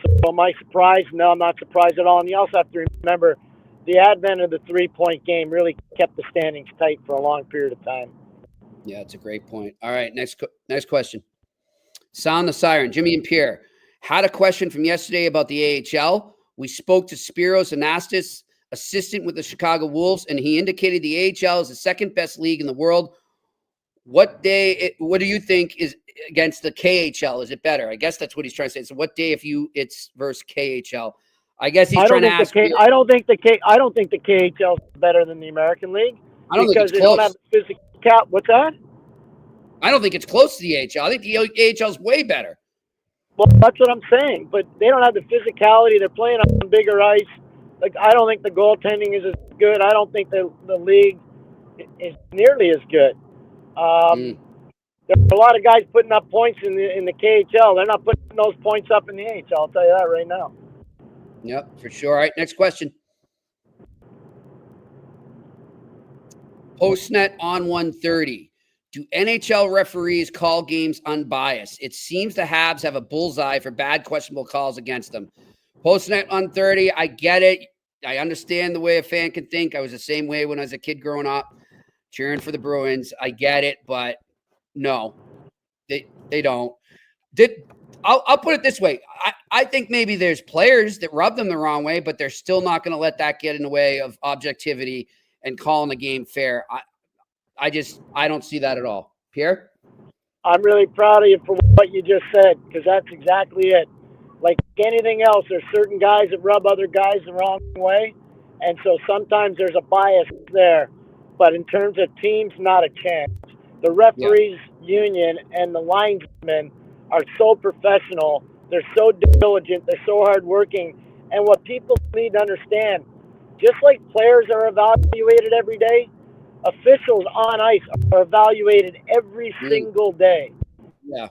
[SPEAKER 6] So am I surprised? No, I'm not surprised at all. And you also have to remember the advent of the three-point game really kept the standings tight for a long period of time.
[SPEAKER 5] Yeah, it's a great point. All right, next question. Sound the siren. Jimmy and Pierre had a question from yesterday about the AHL. We spoke to Spiros Anastas, assistant with the Chicago Wolves, and he indicated the AHL is the second best league in the world. What do you think is against the KHL? Is it better? I guess that's what he's trying to say. So what day it's versus KHL? I guess he's trying to ask.
[SPEAKER 6] I don't think the KHL is better than the American League.
[SPEAKER 5] I don't think it's close.
[SPEAKER 6] Don't have the physical cap. What's that?
[SPEAKER 5] I don't think it's close to the AHL. I think the AHL is way better.
[SPEAKER 6] Well, that's what I'm saying. But they don't have the physicality. They're playing on bigger ice. Like, I don't think the goaltending is as good. I don't think the league is nearly as good. There's a lot of guys putting up points in the KHL. They're not putting those points up in the AHL. I'll tell you that right now.
[SPEAKER 5] Yep, for sure. All right, next question. Postnet on 130. Do NHL referees call games unbiased? It seems the Habs have a bullseye for bad, questionable calls against them. Postnet on 30, I get it. I understand the way a fan can think. I was the same way when I was a kid growing up, cheering for the Bruins. I get it, but no, they don't. I'll put it this way. I think maybe there's players that rub them the wrong way, but they're still not going to let that get in the way of objectivity and calling the game fair. I don't see that at all. Pierre?
[SPEAKER 6] I'm really proud of you for what you just said, because that's exactly it. Like anything else, there's certain guys that rub other guys the wrong way, and so sometimes there's a bias there. But in terms of teams, not a chance. The referees union and the linesmen are so professional. They're so diligent. They're so hardworking. And what people need to understand, just like players are evaluated every day, officials on ice are evaluated every single day.
[SPEAKER 5] Yeah.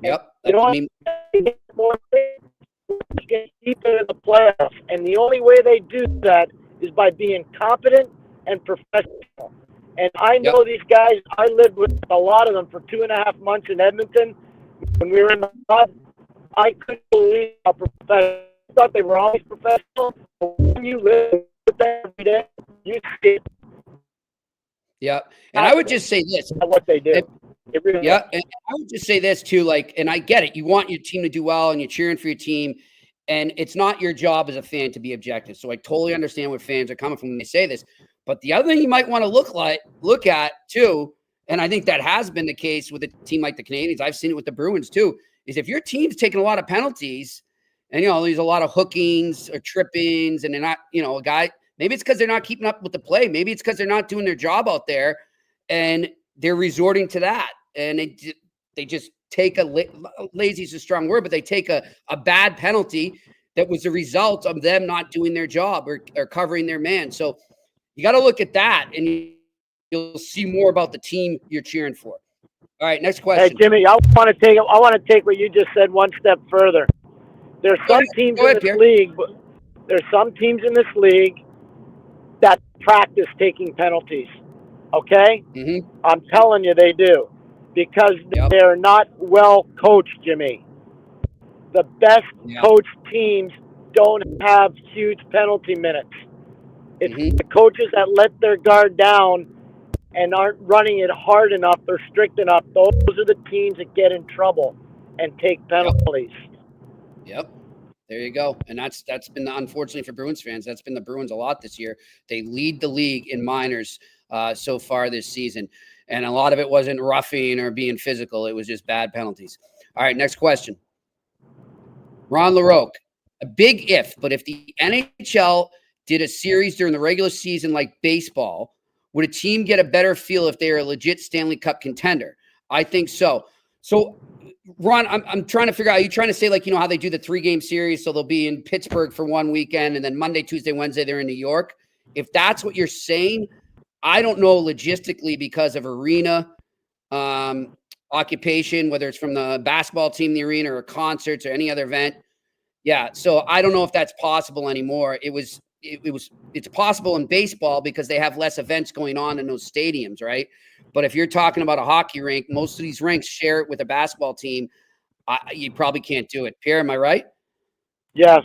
[SPEAKER 5] Yep.
[SPEAKER 6] You know, get deeper in the playoffs, and the only way they do that is by being competent and professional. And I know these guys. I lived with a lot of them for 2.5 months in Edmonton when we were in the mud. I couldn't believe how professional. I thought they were always professional, but when you live with them every day, you see it.
[SPEAKER 5] Yeah, and I would just say this:
[SPEAKER 6] what they do.
[SPEAKER 5] And I would just say this too. Like, and I get it. You want your team to do well, and you're cheering for your team, and it's not your job as a fan to be objective. So I totally understand where fans are coming from when they say this. But the other thing you might want to look at too, and I think that has been the case with a team like the Canadiens. I've seen it with the Bruins too. Is if your team's taking a lot of penalties, and there's a lot of hookings or trippings, and they're not, a guy. Maybe it's because they're not keeping up with the play. Maybe it's because they're not doing their job out there, and they're resorting to that. And they just take lazy is a strong word, but they take a bad penalty that was the result of them not doing their job or covering their man. So you got to look at that, and you'll see more about the team you're cheering for. All right, next question.
[SPEAKER 6] Hey, Jimmy, I want to take what you just said one step further. There's some teams in this league, but there's some teams in this league that practice taking penalties. Okay?
[SPEAKER 5] Mm-hmm.
[SPEAKER 6] I'm telling you they do. Because they're not well coached, Jimmy. The best coached teams don't have huge penalty minutes. It's the coaches that let their guard down and aren't running it hard enough or strict enough. Those are the teams that get in trouble and take penalties.
[SPEAKER 5] Yep. There you go. And that's been, unfortunately for Bruins fans, that's been the Bruins a lot this year. They lead the league in minors so far this season. And a lot of it wasn't roughing or being physical. It was just bad penalties. All right, next question. Ron LaRoque, a big if, but if the NHL did a series during the regular season like baseball, would a team get a better feel if they are a legit Stanley Cup contender? I think so. So, Ron, I'm trying to figure out, are you trying to say, like, how they do the 3-game series, so they'll be in Pittsburgh for one weekend, and then Monday, Tuesday, Wednesday, they're in New York? If that's what you're saying, I don't know logistically because of arena occupation, whether it's from the basketball team, the arena, or concerts or any other event. Yeah, so I don't know if that's possible anymore. It's possible in baseball because they have less events going on in those stadiums, right? But if you're talking about a hockey rink, most of these rinks share it with a basketball team. You probably can't do it. Pierre, am I right?
[SPEAKER 6] Yes.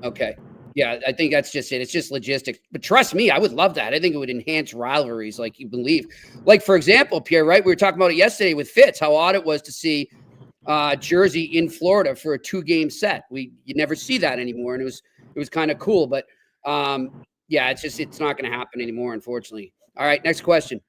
[SPEAKER 5] Okay. Yeah, I think that's just it. It's just logistics. But trust me, I would love that. I think it would enhance rivalries like you believe. Like, for example, Pierre, right? We were talking about it yesterday with Fitz, how odd it was to see Jersey in Florida for a 2-game set. You never see that anymore, and it was kind of cool. But, yeah, it's not going to happen anymore, unfortunately. All right, next question.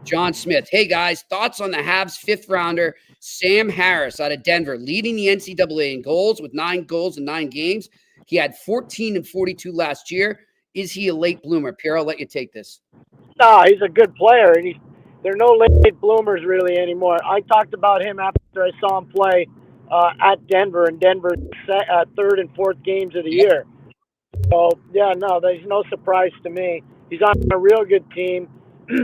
[SPEAKER 5] John Smith. Hey, guys, thoughts on the Habs 5th-rounder Sam Harris out of Denver, leading the NCAA in goals with 9 goals in 9 games. He had 14 and 42 last year. Is he a late bloomer? Pierre, I'll let you take this.
[SPEAKER 6] No, he's a good player, and there are no late bloomers really anymore. I talked about him after I saw him play at Denver, and Denver's 3rd and 4th games of the year. So, yeah, no, there's no surprise to me. He's on a real good team.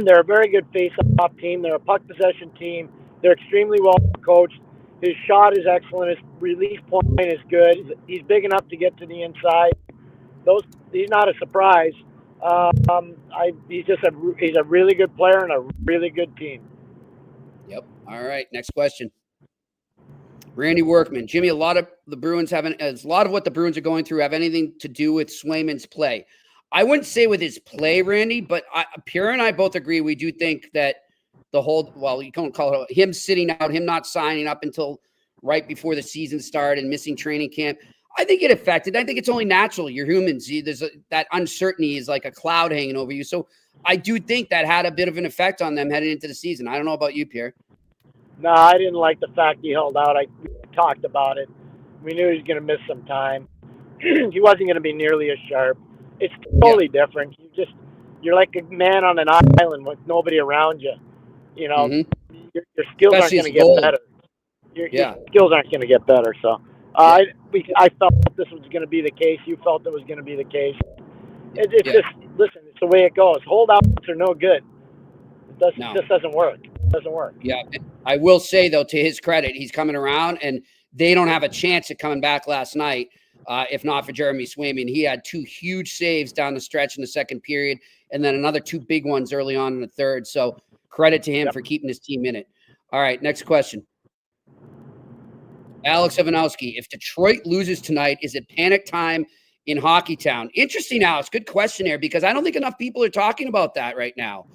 [SPEAKER 6] They're a very good face-off team. They're a puck possession team. They're extremely well coached. His shot is excellent. His release point is good. He's big enough to get to the inside. He's not a surprise. He's a really good player and a really good team.
[SPEAKER 5] Yep. All right. Next question. Randy Workman. Jimmy, a lot of what the Bruins are going through have anything to do with Swayman's play. I wouldn't say with his play, Randy, but Pierre and I both agree. We do think that you can't call it him sitting out, him not signing up until right before the season started and missing training camp. I think it affected. I think it's only natural. You're humans. That uncertainty is like a cloud hanging over you. So I do think that had a bit of an effect on them heading into the season. I don't know about you, Pierre.
[SPEAKER 6] No, I didn't like the fact he held out. We talked about it. We knew he was going to miss some time. He wasn't going to be nearly as sharp. It's totally different. You're like a man on an island with nobody around you. Your skills aren't going to get better. Your skills aren't going to get better. So I felt this was going to be the case. You felt it was going to be the case. Listen, it's the way it goes. Holdouts are no good. It just doesn't work. It doesn't work.
[SPEAKER 5] Yeah. I will say, though, to his credit, he's coming around, and they don't have a chance at coming back last night. If not for Jeremy Swayman. He had 2 huge saves down the stretch in the second period, and then another 2 big ones early on in the third. So credit to him for keeping his team in it. All right, next question. Alex Ivanowski. If Detroit loses tonight, is it panic time in Hockeytown? Interesting, Alex. Good question there, because I don't think enough people are talking about that right now.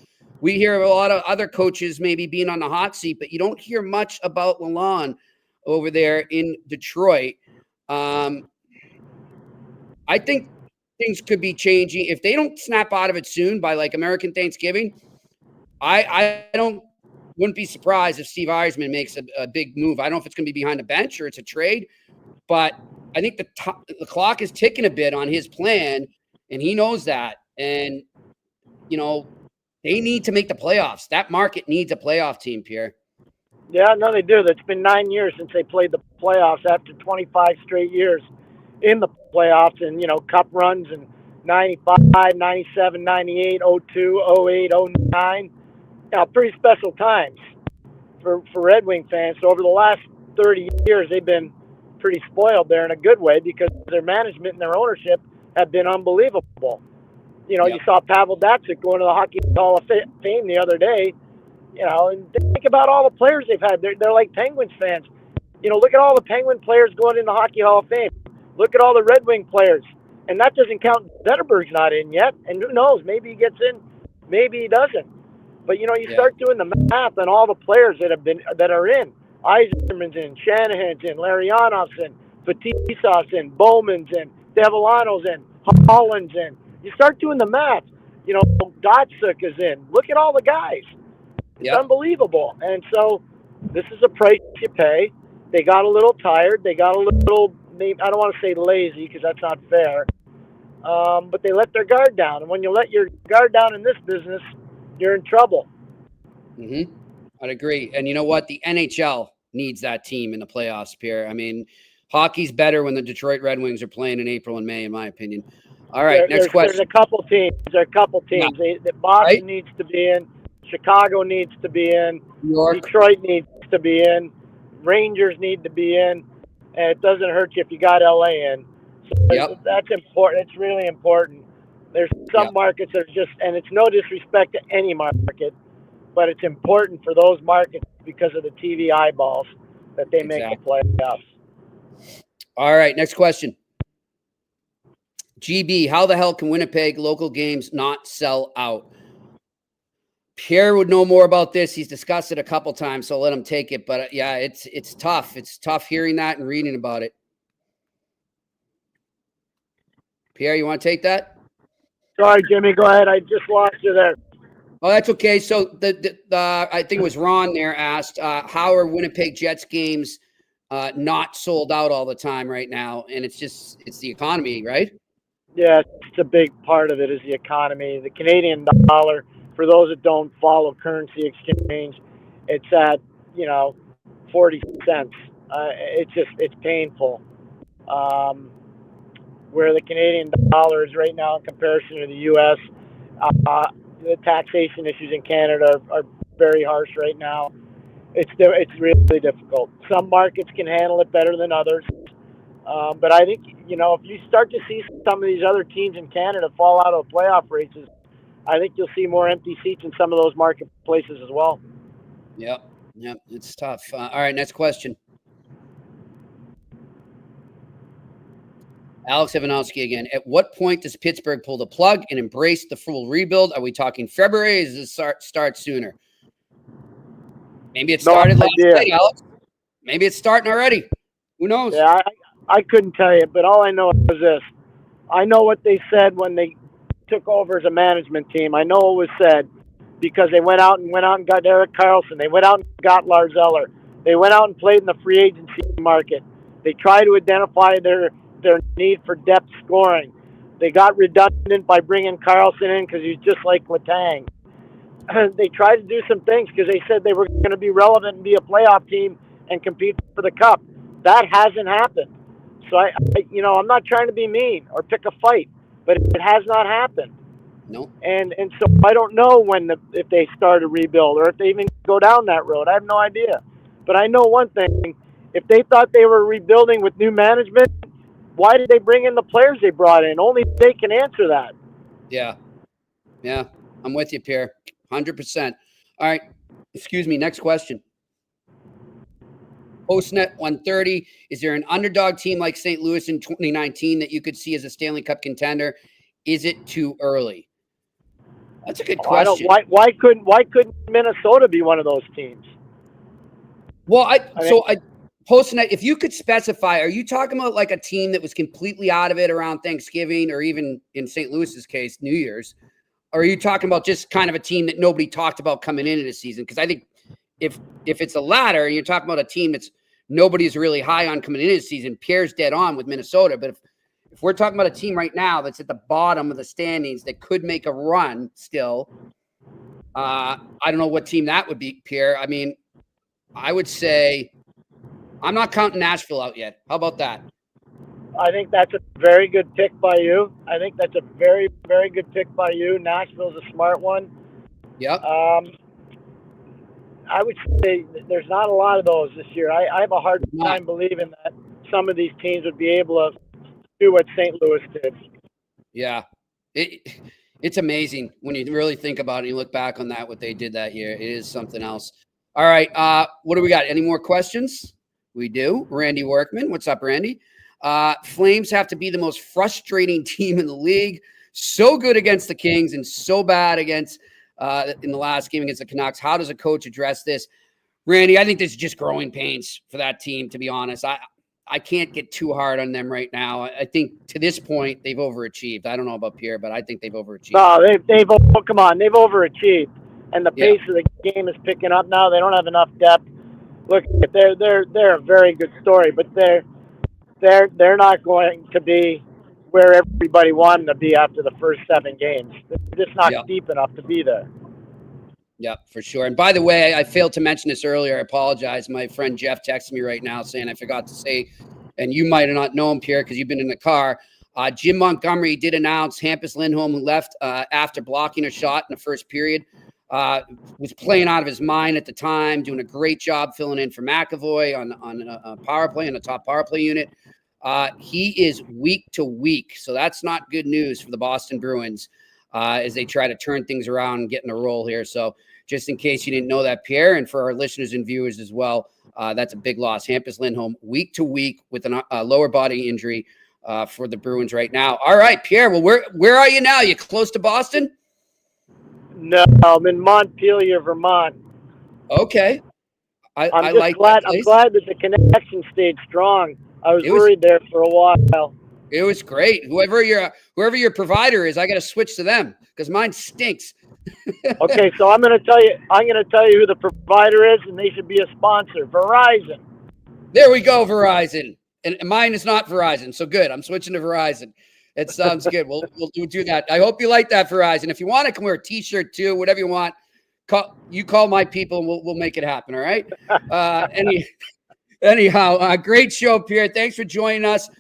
[SPEAKER 5] We hear a lot of other coaches maybe being on the hot seat, but you don't hear much about Lalonde over there in Detroit. I think things could be changing. If they don't snap out of it soon by like American Thanksgiving, I wouldn't be surprised if Steve Yzerman makes a big move. I don't know if it's going to be behind the bench or it's a trade, but I think the clock is ticking a bit on his plan, and he knows that. And, they need to make the playoffs. That market needs a playoff team, Pierre.
[SPEAKER 6] Yeah, no, they do. It's been 9 years since they played the playoffs after 25 straight years in the playoffs and, cup runs in 95, 97, 98, 02, 08, 09. Pretty special times for Red Wing fans. So over the last 30 years, they've been pretty spoiled there in a good way because their management and their ownership have been unbelievable. You saw Pavel Datsyuk going to the Hockey Hall of Fame the other day, and think about all the players they've had. They're like Penguins fans. Look at all the Penguin players going in the Hockey Hall of Fame. Look at all the Red Wing players. And that doesn't count. Zetterberg's not in yet. And who knows? Maybe he gets in. Maybe he doesn't. But, you start doing the math on all the players that are in. Yzerman's in, Shanahan's in, Larionov's in, Fetisov's in, Bowman's in, Devilanos in, Holland's in. You start doing the math, Gotsuk is in. Look at all the guys. It's unbelievable. And so this is a price you pay. They got a little tired. They got a little, I don't want to say lazy because that's not fair. But they let their guard down. And when you let your guard down in this business, you're in trouble.
[SPEAKER 5] Mm-hmm. I'd agree. And you know what? The NHL needs that team in the playoffs, Pierre. I mean, hockey's better when the Detroit Red Wings are playing in April and May, in my opinion. All right, next question.
[SPEAKER 6] There's a couple teams. Yeah. Boston needs to be in. Chicago needs to be in.
[SPEAKER 5] New York.
[SPEAKER 6] Detroit needs to be in. Rangers need to be in. And it doesn't hurt you if you got LA in. So that's important. It's really important. There's some markets that are just, and it's no disrespect to any market, but it's important for those markets because of the TV eyeballs that they make the playoffs.
[SPEAKER 5] All right, next question. GB, how the hell can Winnipeg local games not sell out? Pierre would know more about this. He's discussed it a couple times, so I'll let him take it. But yeah, it's tough. It's tough hearing that and reading about it. Pierre, you want to take that?
[SPEAKER 6] Sorry, Jimmy. Go ahead. I just lost you there.
[SPEAKER 5] Oh, that's okay. So the I think it was Ron there asked, how are Winnipeg Jets games not sold out all the time right now? And it's the economy, right?
[SPEAKER 6] Yeah, it's a big part of it is the economy. The Canadian dollar, for those that don't follow currency exchange, it's at, 40 cents. It's painful. Where the Canadian dollar is right now in comparison to the U.S., the taxation issues in Canada are very harsh right now. It's really difficult. Some markets can handle it better than others. But I think, if you start to see some of these other teams in Canada fall out of playoff races, I think you'll see more empty seats in some of those marketplaces as well.
[SPEAKER 5] Yep. It's tough. All right, next question. Alex Ivanowski again. At what point does Pittsburgh pull the plug and embrace the full rebuild? Are we talking February? Does it start sooner? Maybe it started last night, Alex. Maybe it's starting already. Who knows?
[SPEAKER 6] Yeah, I couldn't tell you, but all I know is this. I know what they said when they took over as a management team. I know it was said because they went out and got Erik Karlsson. They went out and got Lars Eller. They went out and played in the free agency market. They tried to identify their need for depth scoring. They got redundant by bringing Karlsson in because he's just like Letang. They tried to do some things because they said they were going to be relevant and be a playoff team and compete for the cup. That hasn't happened. So I'm not trying to be mean or pick a fight, but it has not happened.
[SPEAKER 5] No.
[SPEAKER 6] And so I don't know if they start a rebuild or if they even go down that road. I have no idea. But I know one thing: if they thought they were rebuilding with new management, why did they bring in the players they brought in? Only they can answer that.
[SPEAKER 5] Yeah. I'm with you, Pierre. 100%. All right. Excuse me. Next question. Postnet 130. Is there an underdog team like St. Louis in 2019 that you could see as a Stanley Cup contender? Is it too early? That's a good question.
[SPEAKER 6] Why couldn't Minnesota be one of those teams?
[SPEAKER 5] Well, Postnet, if you could specify, are you talking about like a team that was completely out of it around Thanksgiving or even in St. Louis's case, New Year's? Or are you talking about just kind of a team that nobody talked about coming into the season? Because I think if it's the latter, you're talking about a team that's nobody's really high on coming into the season, Pierre's dead on with Minnesota. But if we're talking about a team right now that's at the bottom of the standings that could make a run still, I don't know what team that would be, Pierre. I mean, I would say I'm not counting Nashville out yet. How about that?
[SPEAKER 6] I think that's a very good pick by you. I think that's a very, very good pick by you. Nashville's a smart one.
[SPEAKER 5] Yep.
[SPEAKER 6] I would say there's not a lot of those this year. I have a hard time believing that some of these teams would be able to do what St. Louis did.
[SPEAKER 5] Yeah. It's amazing when you really think about it and you look back on that, what they did that year. It is something else. All right. What do we got? Any more questions? We do. Randy Workman. What's up, Randy? Flames have to be the most frustrating team in the league. So good against the Kings and so bad against in the last game against the Canucks. How does a coach address this? Randy, I think this is just growing pains for that team, to be honest. I can't get too hard on them right now. I think to this point they've overachieved. I don't know about Pierre, but I think they've overachieved.
[SPEAKER 6] No, they've come on, they've overachieved, and the pace of the game is picking up now. They don't have enough depth. Look, they're a very good story, but they're not going to be where everybody wanted to be after the first 7 games. They're just not deep enough to be there.
[SPEAKER 5] Yeah, for sure. And by the way, I failed to mention this earlier. I apologize. My friend Jeff texted me right now saying I forgot to say, and you might not know him, Pierre, because you've been in the car. Jim Montgomery did announce Hampus Lindholm, who left after blocking a shot in the first period, was playing out of his mind at the time, doing a great job filling in for McAvoy on a power play, on the top power play unit. He is week to week, so that's not good news for the Boston Bruins as they try to turn things around and get in a roll here. So just in case you didn't know that, Pierre, and for our listeners and viewers as well, that's a big loss. Hampus Lindholm, week to week with a lower body injury for the Bruins right now. All right, Pierre, well, where are you now? You close to Boston?
[SPEAKER 6] No, I'm in Montpelier, Vermont.
[SPEAKER 5] Okay.
[SPEAKER 6] I'm glad that the connection stayed strong. I was worried there for a while.
[SPEAKER 5] It was great. Whoever your provider is, I got to switch to them because mine stinks.
[SPEAKER 6] Okay, so I'm going to tell you who the provider is, and they should be a sponsor. Verizon.
[SPEAKER 5] There we go, Verizon. And mine is not Verizon, so good. I'm switching to Verizon. It sounds good. We'll do that. I hope you like that, Verizon. If you want, I can wear a T-shirt too, whatever you want. Call my people, and we'll make it happen. All right. Anyhow, great show, Pierre. Thanks for joining us.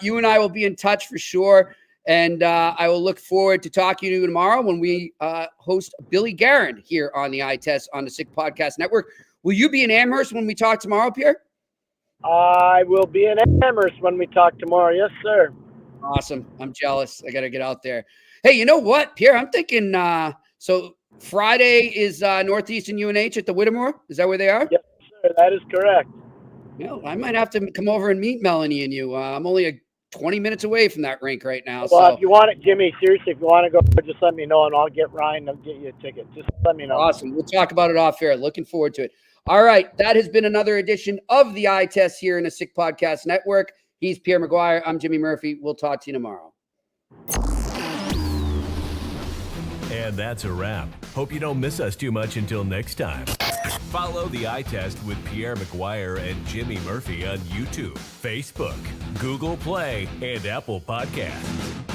[SPEAKER 5] You and I will be in touch for sure. And I will look forward to talking to you tomorrow when we host Billy Guerin here on the Eye Test on the Sick Podcast Network. Will you be in Amherst when we talk tomorrow, Pierre?
[SPEAKER 6] I will be in Amherst when we talk tomorrow. Yes, sir.
[SPEAKER 5] Awesome. I'm jealous. I got to get out there. Hey, you know what, Pierre? I'm thinking, so Friday is Northeastern UNH at the Whittemore. Is that where they are?
[SPEAKER 6] Yes, sir. That is correct.
[SPEAKER 5] I might have to come over and meet Melanie and you. I'm only 20 minutes away from that rink right now.
[SPEAKER 6] Well, if you want it, Jimmy, seriously, if you want to go, just let me know, and I'll get Ryan. I'll get you a ticket. Just let me know.
[SPEAKER 5] Awesome. We'll talk about it off air. Looking forward to it. All right. That has been another edition of the Eye Test here in the Sick Podcast Network. He's Pierre McGuire. I'm Jimmy Murphy. We'll talk to you tomorrow.
[SPEAKER 3] And that's a wrap. Hope you don't miss us too much until next time. Follow the Eye Test with Pierre McGuire and Jimmy Murphy on YouTube, Facebook, Google Play, and Apple Podcasts.